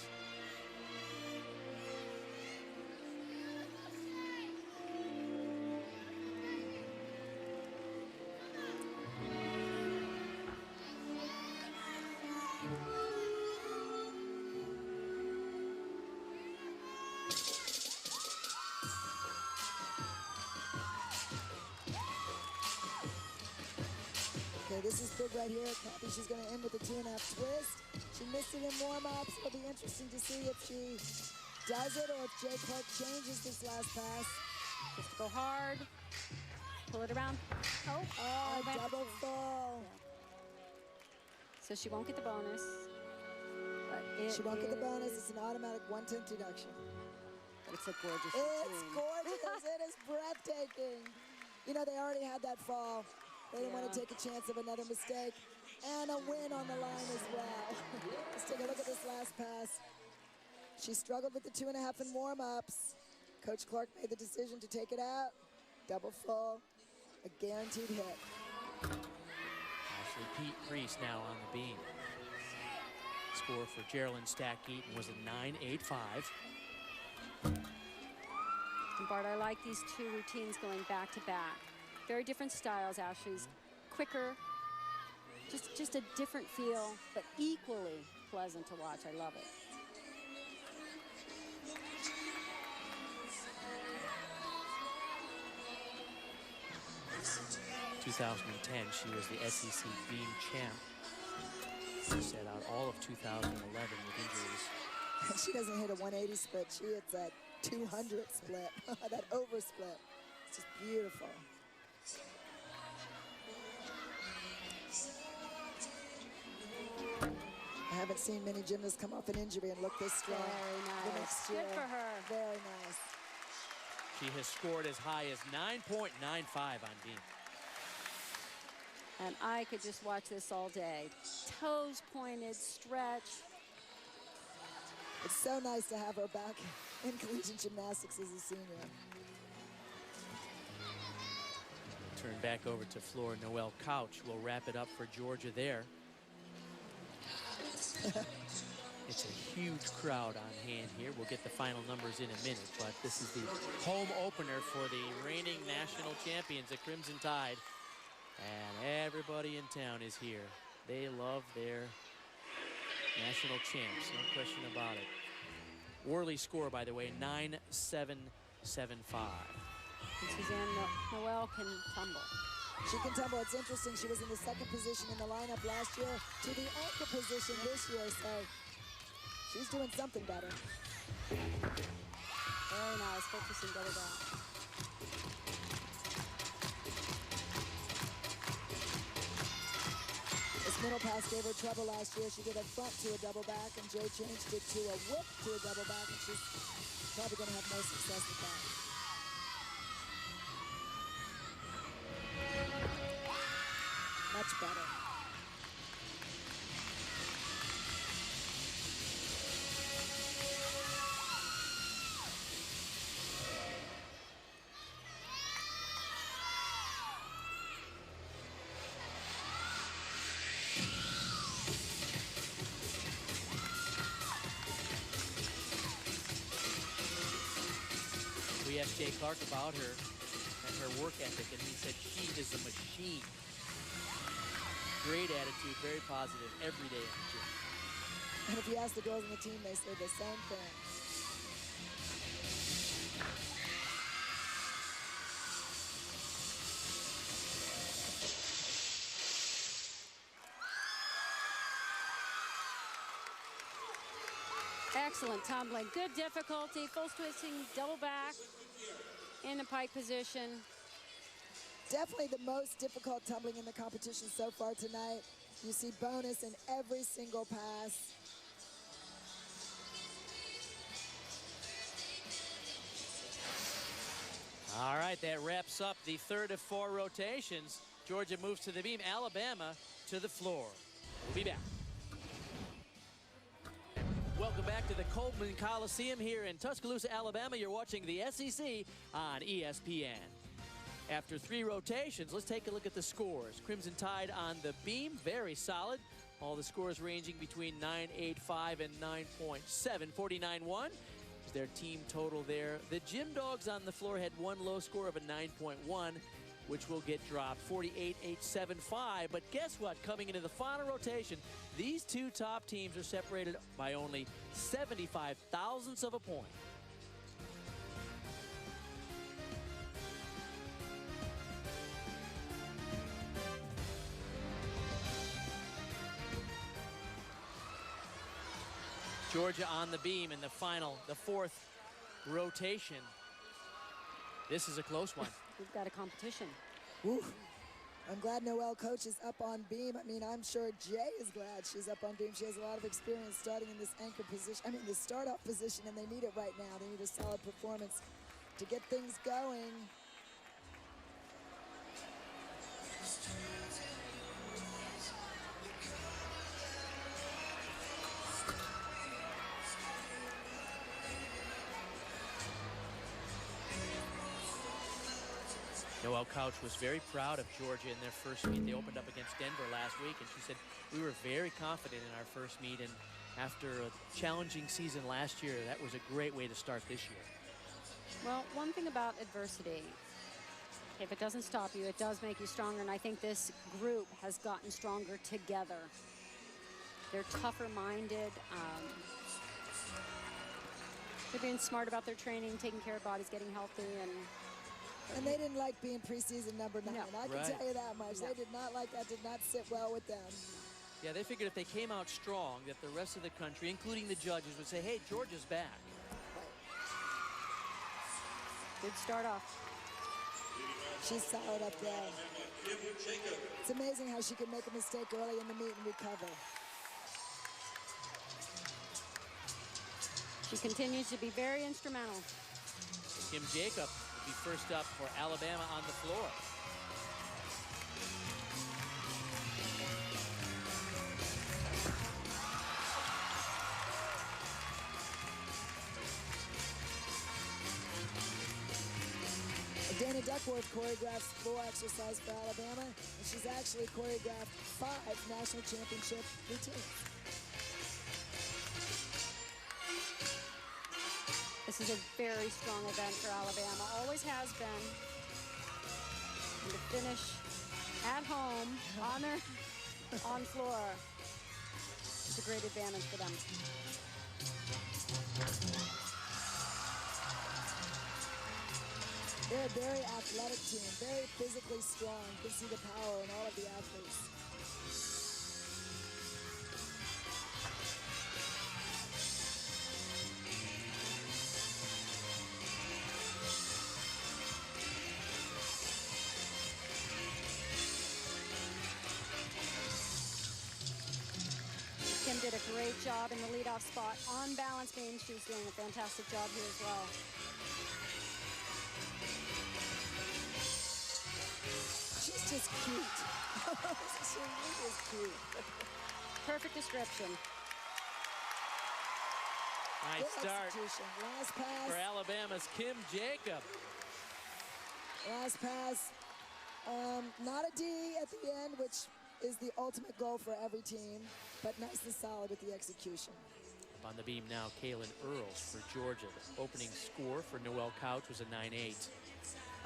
Okay, this is big right here. Kathy, she's going to end with a 2.5 twist. She missed it in warm-ups. It'll be interesting to see if she does it or if Jay Clark changes this last pass. Just go hard. Pull it around. Oh, Oh, went for double two. full. So she won't get the bonus. But She won't get the bonus. is- It's an automatic 1/10 deduction. But it's a gorgeous It's routine. gorgeous. It is breathtaking. You know, they already had that fall. They didn't want to Yeah. take a chance of another mistake. And a win on the line as well. Let's take a look at this last pass. She struggled with the 2.5 in warm-ups. Coach Clark made the decision to take it out. Double full. A guaranteed hit. Ashley Pete Priest now on the beam. Score for Geraldine Stack-Eaton was a 9.85. And Bart, I like these two routines going back to back. Very different styles. Ashley's quicker, just a different feel, but equally pleasant to watch. I love it. In 2010, she was the SEC beam champ. She set out all of 2011 with injuries. She doesn't hit a 180 split. She hits that 200 split, that over split. It's just beautiful. I haven't seen many gymnasts come off an injury and look this strong. Very The nice. next Good year. for her. Very nice. She has scored as high as 9.95 on beam. And I could just watch this all day. Toes pointed, stretch. It's so nice to have her back in collegiate gymnastics as a senior. Turn back over to floor. Noelle Couch will wrap it up for Georgia there. It's a huge crowd on hand here. We'll get the final numbers in a minute, but this is the home opener for the reigning national champions, the Crimson Tide. And everybody in town is here. They love their national champs, no question about it. Worley score, by the way, 9-7-7-5. And Suzanne Noel can tumble. She can tumble. It's interesting. She was in the second position in the lineup last year to the anchor position this year, so she's doing something better. Very nice, focusing double back. This middle pass gave her trouble last year. She did a front to a double back, and Jay changed it to a whip to a double back, and she's probably going to have no success with that. Much better. We asked Jay Clark about her and her work ethic, and he said she is a machine. Great attitude, very positive every day in the gym. And if you ask the girls on the team, they say the same thing. Excellent tumbling, good difficulty, full twisting, double back in the pike position. Definitely the most difficult tumbling in the competition so far tonight. You see bonus in every single pass. All right, that wraps up the third of 4 rotations. Georgia moves to the beam, Alabama to the floor. We'll be back. Welcome back to the Coleman Coliseum here in Tuscaloosa, Alabama. You're watching the SEC on ESPN. After 3 rotations, let's take a look at the scores. Crimson Tide on the beam, very solid. All the scores ranging between 9.85 and 9.7. 49-1 is their team total there. The Gym Dogs on the floor had one low score of a 9.1, which will get dropped, 48.875. But guess what? Coming into the final rotation, these two top teams are separated by only 75 thousandths of a point. Georgia on the beam in the final, the 4th rotation. This is a close one. We've got a competition. Ooh. I'm glad Noelle Coach is up on beam. I mean, I'm sure Jay is glad she's up on beam. She has a lot of experience starting in this anchor position. I mean, the start-off position, and they need it right now. They need a solid performance to get things going. Noelle Couch was very proud of Georgia in their first meet. They opened up against Denver last week, and she said, we were very confident in our first meet, and after a challenging season last year, that was a great way to start this year. Well, one thing about adversity, if it doesn't stop you, it does make you stronger, and I think this group has gotten stronger together. They're tougher-minded. They're being smart about their training, taking care of bodies, getting healthy, and they didn't like being preseason number 9. No. I can tell you that much. No. They did not like that, did not sit well with them. Yeah, they figured if they came out strong, that the rest of the country, including the judges, would say, hey, Georgia's back. Good start off. She's solid up there. It's amazing how she can make a mistake early in the meet and recover. She continues to be very instrumental. Kim Jacob will be first up for Alabama on the floor. Dana Duckworth choreographs floor exercise for Alabama, and she's actually choreographed 5 national championship routines. This is a very strong event for Alabama, always has been. And to finish at home on their floor, it's a great advantage for them. They're a very athletic team, very physically strong. You can see the power in all of the athletes. Kim did a great job in the leadoff spot on balance beam. She's doing a fantastic job here as well. She's just cute. She really is cute. Perfect description. Nice Good start execution. Last pass. for Alabama's Kim Jacob. Last pass. Not a D at the end, which is the ultimate goal for every team, but nice and solid with the execution. Up on the beam now, Kaylin Earls for Georgia. The opening score for Noelle Couch was a 9-8.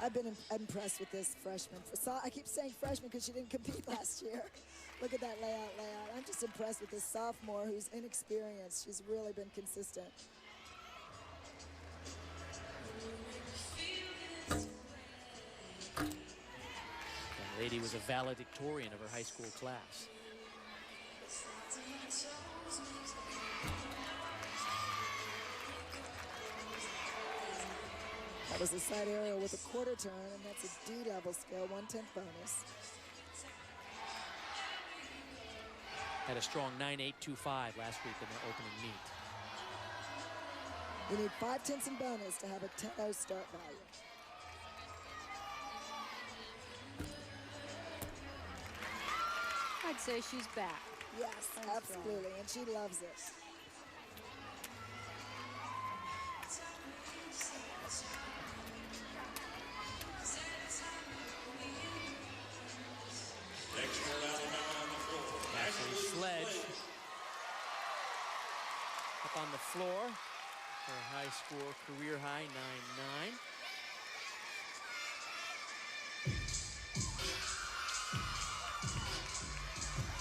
I've been impressed with this freshman. I keep saying freshman because she didn't compete last year. Look at that layout. I'm just impressed with this sophomore who's inexperienced. She's really been consistent. The lady was a valedictorian of her high school class. That was a side aerial with a quarter turn, and that's a D level scale, 1/10 bonus. Had a strong 9.825 last week in the opening meet. You need 5/10 in bonus to have a 10-0 start value. I'd say she's back. Yes, That's absolutely, strong. and she loves it. Next for Alabama on the floor. Ashley Sledge up on the floor for a high score, career high 9-9.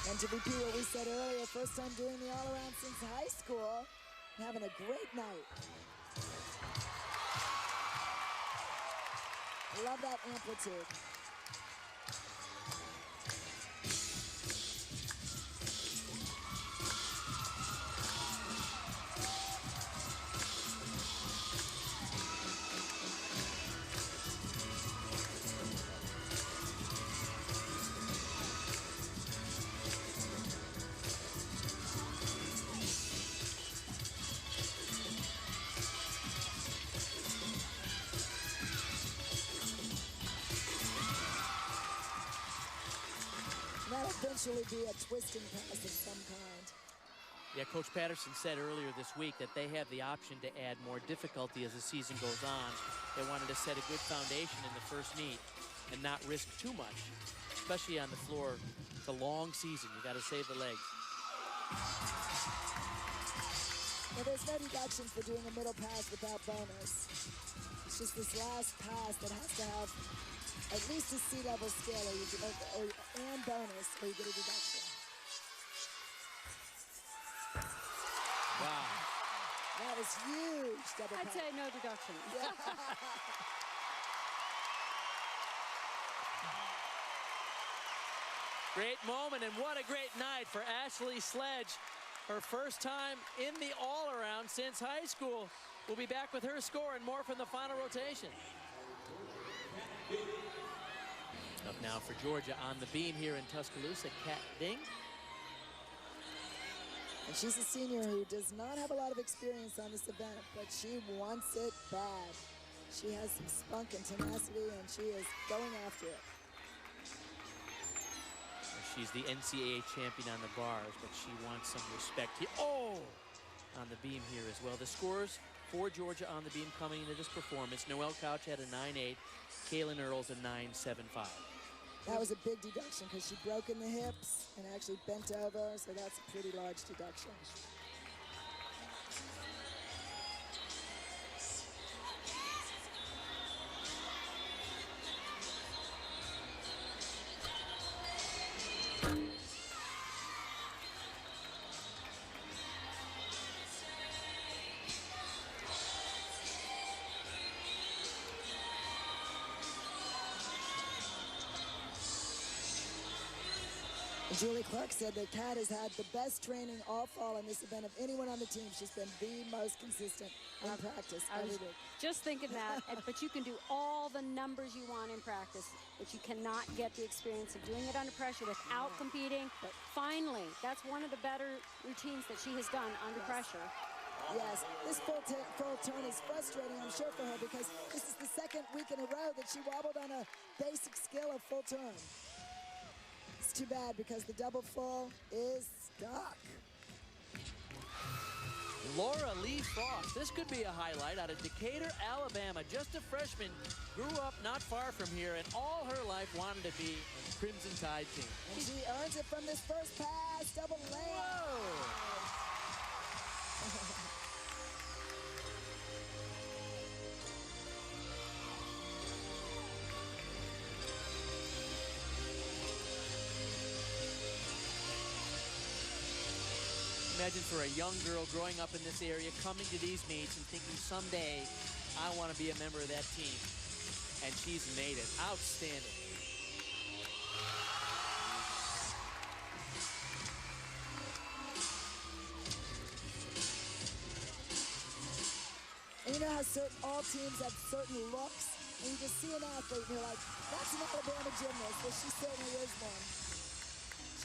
And to repeat what we said earlier, first time doing the all-around since high school, and having a great night. Love that amplitude. That'll eventually be a twisting pass of some kind. Yeah, Coach Patterson said earlier this week that they have the option to add more difficulty as the season goes on. They wanted to set a good foundation in the first meet and not risk too much, especially on the floor. It's a long season. You got to save the legs. Well, there's no deduction for doing a middle pass without bonus. It's just this last pass that has to have at least a C-level scale and bonus, or you get a deduction. Wow. That was huge. Double I'd pass. say no deduction. Great moment, and what a great night for Ashley Sledge. Her first time in the all-around since high school. We'll be back with her score and more from the final rotation. Up now for Georgia on the beam here in Tuscaloosa, Kat Ding. And she's a senior who does not have a lot of experience on this event, but she wants it bad. She has some spunk and tenacity, and she is going after it. She's the NCAA champion on the bars, but she wants some respect here. Oh! On the beam here as well. The scores for Georgia on the beam coming into this performance. Noelle Couch had a 9-8. Kaylin Earls a 9.75. That was a big deduction because she broke in the hips and actually bent over, so that's a pretty large deduction. And Julie Clark said that Kat has had the best training all fall in this event of anyone on the team. She's been the most consistent in practice. I was just thinking that, but you can do all the numbers you want in practice, but you cannot get the experience of doing it under pressure without competing. But finally, that's one of the better routines that she has done under pressure. Yes, this full turn is frustrating, I'm sure, for her, because this is the second week in a row that she wobbled on a basic skill of full turn. It's too bad because the double full is stuck. Laura Lee Frost. This could be a highlight out of Decatur, Alabama. Just a freshman, grew up not far from here, and all her life wanted to be a Crimson Tide team. And she earns it from this first pass, double layup. Imagine for a young girl growing up in this area, coming to these meets and thinking someday I want to be a member of that team. And she's made it. Outstanding. And you know how all teams have certain looks, and you just see an athlete and you're like, that's an Alabama gymnast. Well, she certainly is one.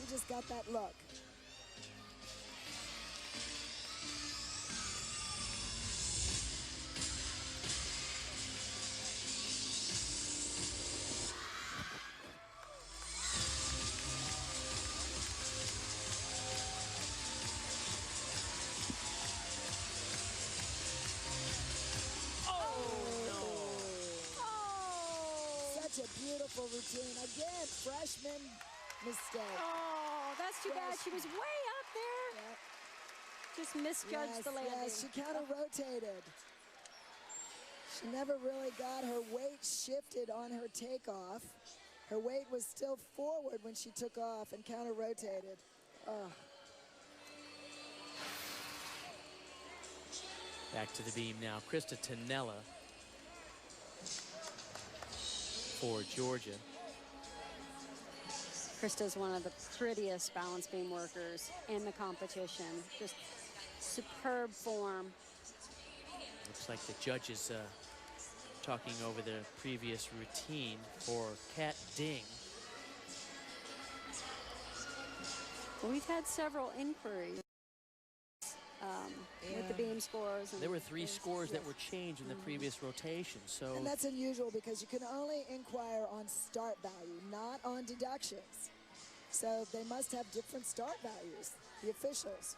She just got that look. A beautiful routine. Again, freshman mistake. Oh, that's too bad. She was way up there. Yep. Just misjudged the landing. Yes, she kind of rotated. She never really got her weight shifted on her takeoff. Her weight was still forward when she took off and counter rotated. Back to the beam now. Krista Tonella for Georgia. Krista's one of the prettiest balance beam workers in the competition. Just superb form. Looks like the judges talking over the previous routine for Kat Ding. Well, we've had several inquiries with the beam scores. And there were 3 scores that were changed in the previous rotation. So, and that's unusual because you can only inquire on start value, not on deductions. So they must have different start values, the officials.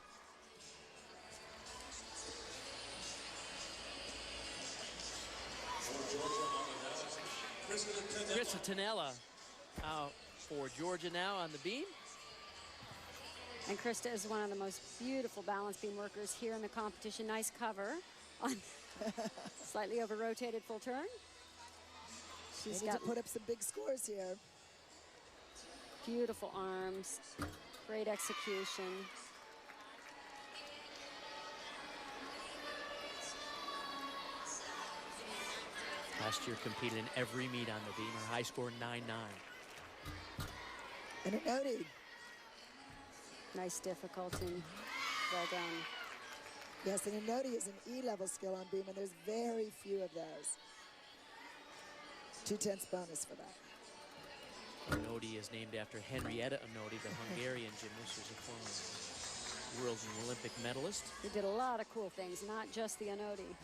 Krista Tonella for Georgia now on the beam. And Krista is one of the most beautiful balance beam workers here in the competition. Nice cover on slightly over-rotated full turn. She's got to put up some big scores here. Beautiful arms, great execution. Last year competed in every meet on the beam. Her high score 9-9. And an Odie. Nice difficulty. Well done. Yes, and a Nodi is an E-level skill on beam, and there's very few of those. 2/10 bonus for that. Anodi is named after Henrietta Anodi, the Hungarian gymnast, who's a former world and Olympic medalist. He did a lot of cool things, not just the Anodi.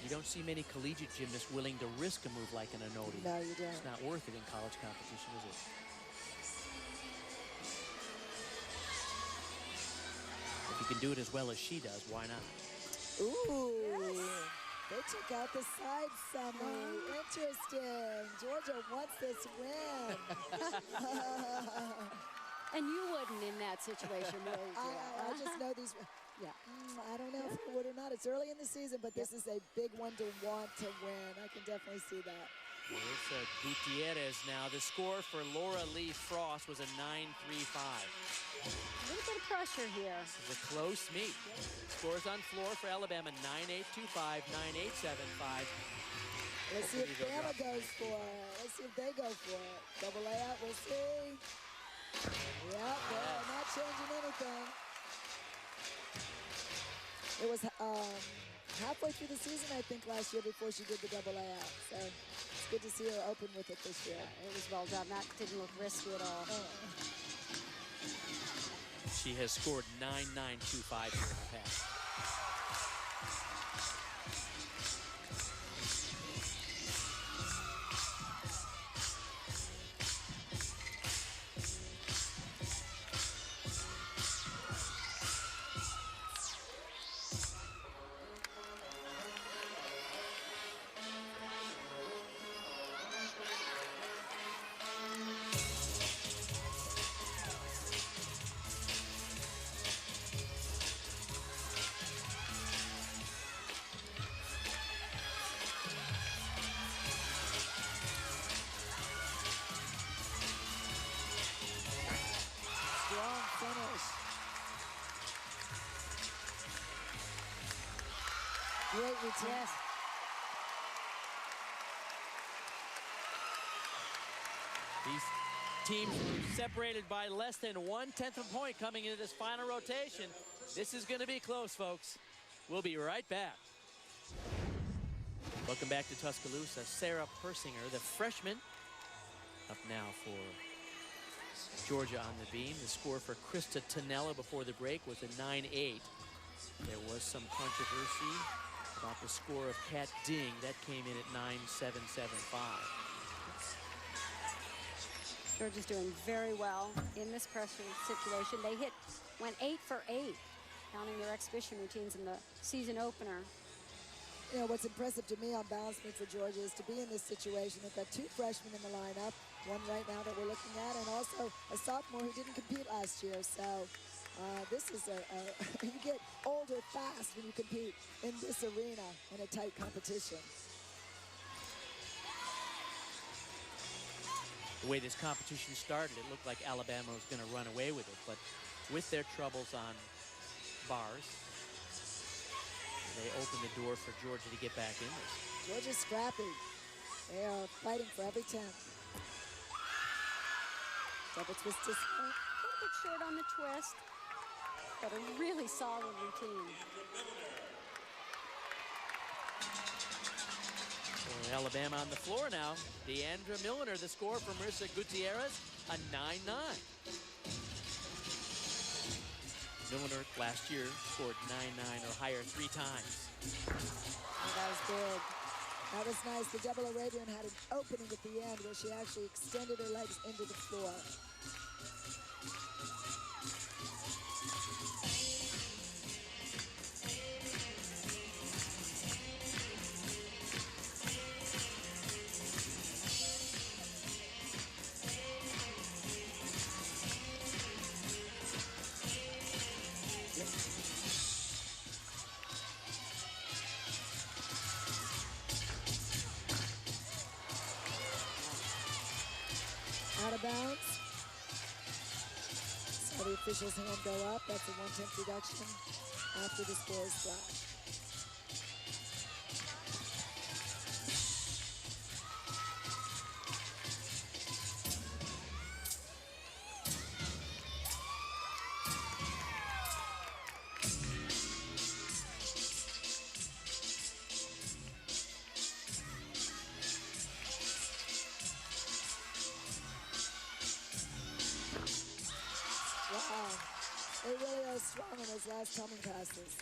You don't see many collegiate gymnasts willing to risk a move like an Anodi. No, you don't. It's not worth it in college competition, is it? If you can do it as well as she does, why not? Ooh. Yes. They took out the side semi. Interesting. Georgia wants this win. And you wouldn't in that situation, would you? I just know these. Yeah. I don't know if I would or not. It's early in the season, but this is a big one to want to win. I can definitely see that. Melissa Gutierrez now. The score for Laura Lee Frost was a 9-3-5. A little bit of pressure here. It was a close meet. Scores on floor for Alabama, 9-8-2-5, 9-8-7-5. Let's see if Bama goes for it. Let's see if they go for it. Double layout, we'll see. Yep, they're not changing anything. It was halfway through the season, I think, last year before she did the double layout. So it's good to see her open with it this year. Yeah, it was well done. That didn't look risky at all. She has scored 9.925 here in the past. Strong finish. Great routine. Yes. These teams were separated by less than 1/10 of a point coming into this final rotation. This is going to be close, folks. We'll be right back. Welcome back to Tuscaloosa. Sarah Persinger, the freshman, up now for Georgia on the beam. The score for Krista Tonella before the break was a 9-8. There was some controversy about the score of Kat Ding. That came in at 9.775. Georgia's doing very well in this pressure situation. They went 8 for 8, counting their exhibition routines in the season opener. You know, what's impressive to me on balance beam for Georgia is to be in this situation. They've got 2 freshmen in the lineup, one right now that we're looking at, and also a sophomore who didn't compete last year. So this is you get older fast when you compete in this arena in a tight competition. The way this competition started, it looked like Alabama was going to run away with it, but with their troubles on bars, they opened the door for Georgia to get back in this. Georgia's scrappy. They are fighting for every 10. Double twist to split. A little bit short on the twist, but a really solid routine. For Alabama on the floor now. Deandra Milliner, the score for Marissa Gutierrez, a 9-9. Milliner last year scored 9-9 or higher 3 times. Oh, that was big. That was nice. The double Arabian had an opening at the end where she actually extended her legs into the floor. Out of bounds. Saw the official's hand go up. That's a 1/10 reduction after the score is flat. Wow, they really are strong on those last coming passes.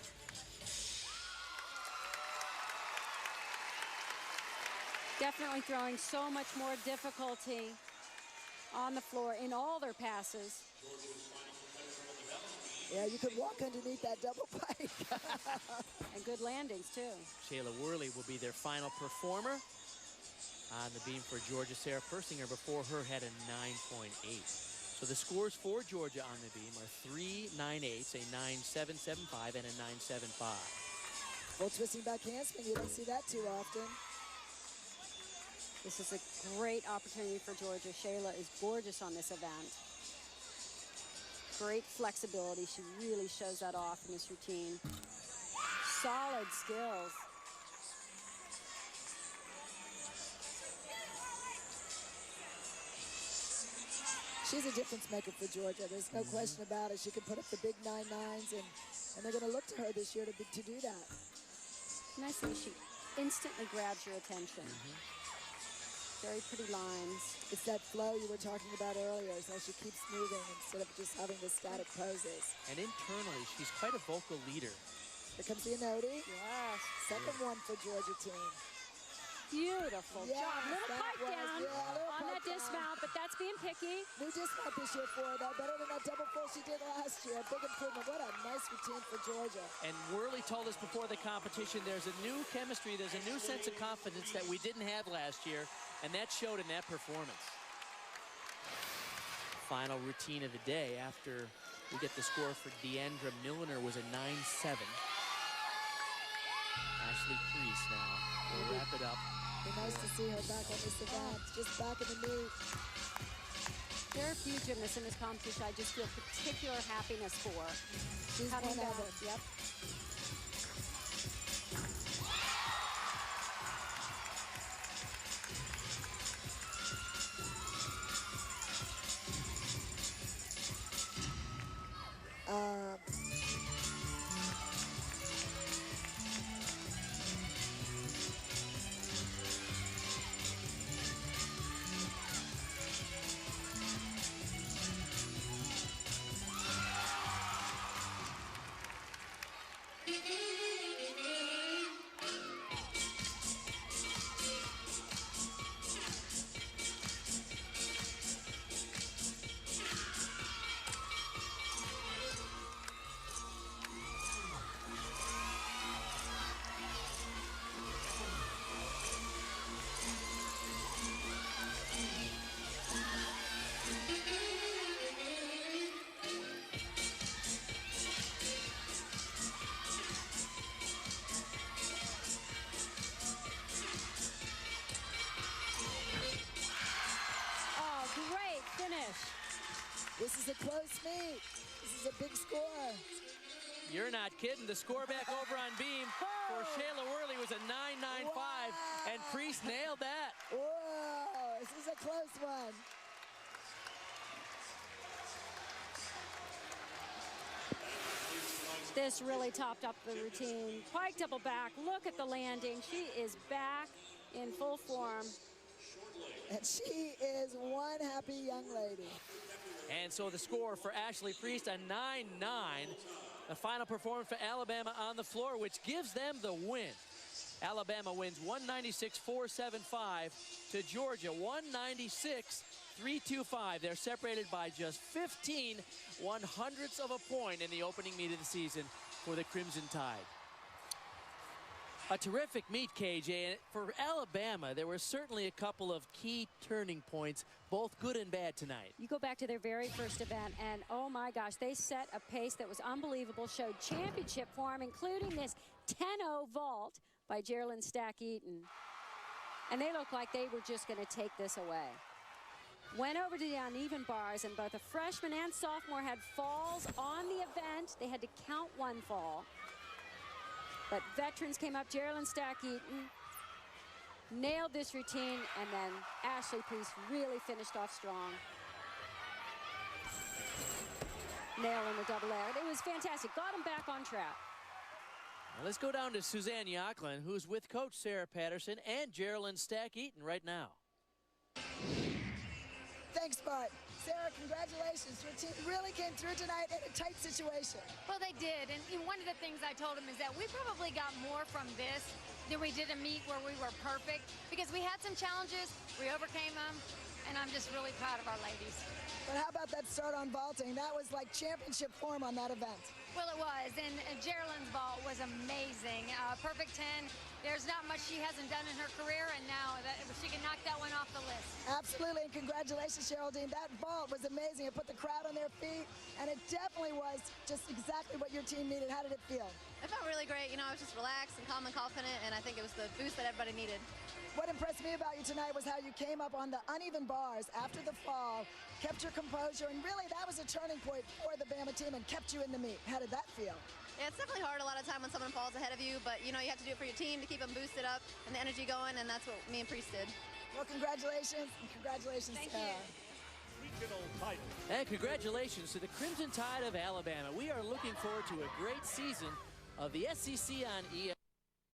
Definitely throwing so much more difficulty on the floor in all their passes. Yeah, you could walk underneath that double pike. And good landings, too. Shayla Worley will be their final performer on the beam for Georgia. Sarah Persinger before her had a 9.8. So the scores for Georgia on the beam are 3 9.8s, a 9.775, and a 9.75. Full twisting back handspring, you don't see that too often. This is a great opportunity for Georgia. Shayla is gorgeous on this event. Great flexibility. She really shows that off in this routine. Solid skills. She's a difference maker for Georgia. There's no question about it. She can put up the big 9-9s, and they're going to look to her this year to do that. Nice that she instantly grabs your attention. Very pretty lines. It's that flow you were talking about earlier, so she keeps moving instead of just having the static poses. And internally, she's quite a vocal leader. Here comes the Anodi. Yes. Second one for Georgia team. Beautiful Yes, job. Little that pipe was- down yeah, little on pipe that dismount, but that's being picky. New dismount this year for her, though. Better than that double full she did last year. Big improvement. What a nice routine for Georgia. And Worley told us before the competition, there's a new chemistry, there's a new sense of confidence that we didn't have last year, and that showed in that performance. Final routine of the day after we get the score for Deandra Milliner was a 9-7. Ashley Priest now will wrap it up. Be nice to see her back on this event, just back in the meet. There are a few gymnasts in this competition I just feel particular happiness for. She's Coming one back. of them. Yep. This is a close meet. This is a big score. You're not kidding. The score back over on beam for Shayla Worley was a 9.95, and Priest nailed that. Whoa, this is a close one. This really topped up the routine. Pike double back. Look at the landing. She is back in full form. And she is one happy young lady. And so the score for Ashley Priest, a 9-9. The final performance for Alabama on the floor, which gives them the win. Alabama wins 196-475 to Georgia, 196-325. They're separated by just 15 100ths of a point in the opening meet of the season for the Crimson Tide. A terrific meet, KJ. And for Alabama, there were certainly a couple of key turning points, both good and bad tonight. You go back to their very first event, and oh my gosh, they set a pace that was unbelievable, showed championship form, including this 10-0 vault by Geraldine Stack-Eaton. And they looked like they were just going to take this away. Went over to the uneven bars, and both a freshman and sophomore had falls on the event. They had to count one fall. But veterans came up. Geraldine Stack-Eaton nailed this routine, and then Ashley Priest really finished off strong. Nailing the double air. It was fantastic. Got them back on track. Now let's go down to Suzanne Yocklin, who's with Coach Sarah Patterson and Geraldine Stack-Eaton right now. Thanks, Bart. Sarah, congratulations. Your team really came through tonight in a tight situation. Well, they did, and one of the things I told them is that we probably got more from this than we did a meet where we were perfect, because we had some challenges, we overcame them, and I'm just really proud of our ladies. But how about that start on vaulting? That was like championship form on that event. Well, it was, and Geraldine's vault was amazing. Perfect 10. There's not much she hasn't done in her career, and now she can knock that one off the list. Absolutely, and congratulations, Geraldine. That vault was amazing. It put the crowd on their feet, and it definitely was just exactly what your team needed. How did it feel? It felt really great. You know, I was just relaxed and calm and confident, and I think it was the boost that everybody needed. What impressed me about you tonight was how you came up on the uneven bars after the fall, kept your composure, and really that was a turning point for the Bama team and kept you in the meet. How did that feel? Yeah, it's definitely hard a lot of time when someone falls ahead of you, but you know, you have to do it for your team to keep them boosted up and the energy going, and that's what me and Priest did. Well, congratulations, and congratulations, Thank Sarah. you. regional title. And congratulations to the Crimson Tide of Alabama. We are looking forward to a great season of the SEC on ESPN.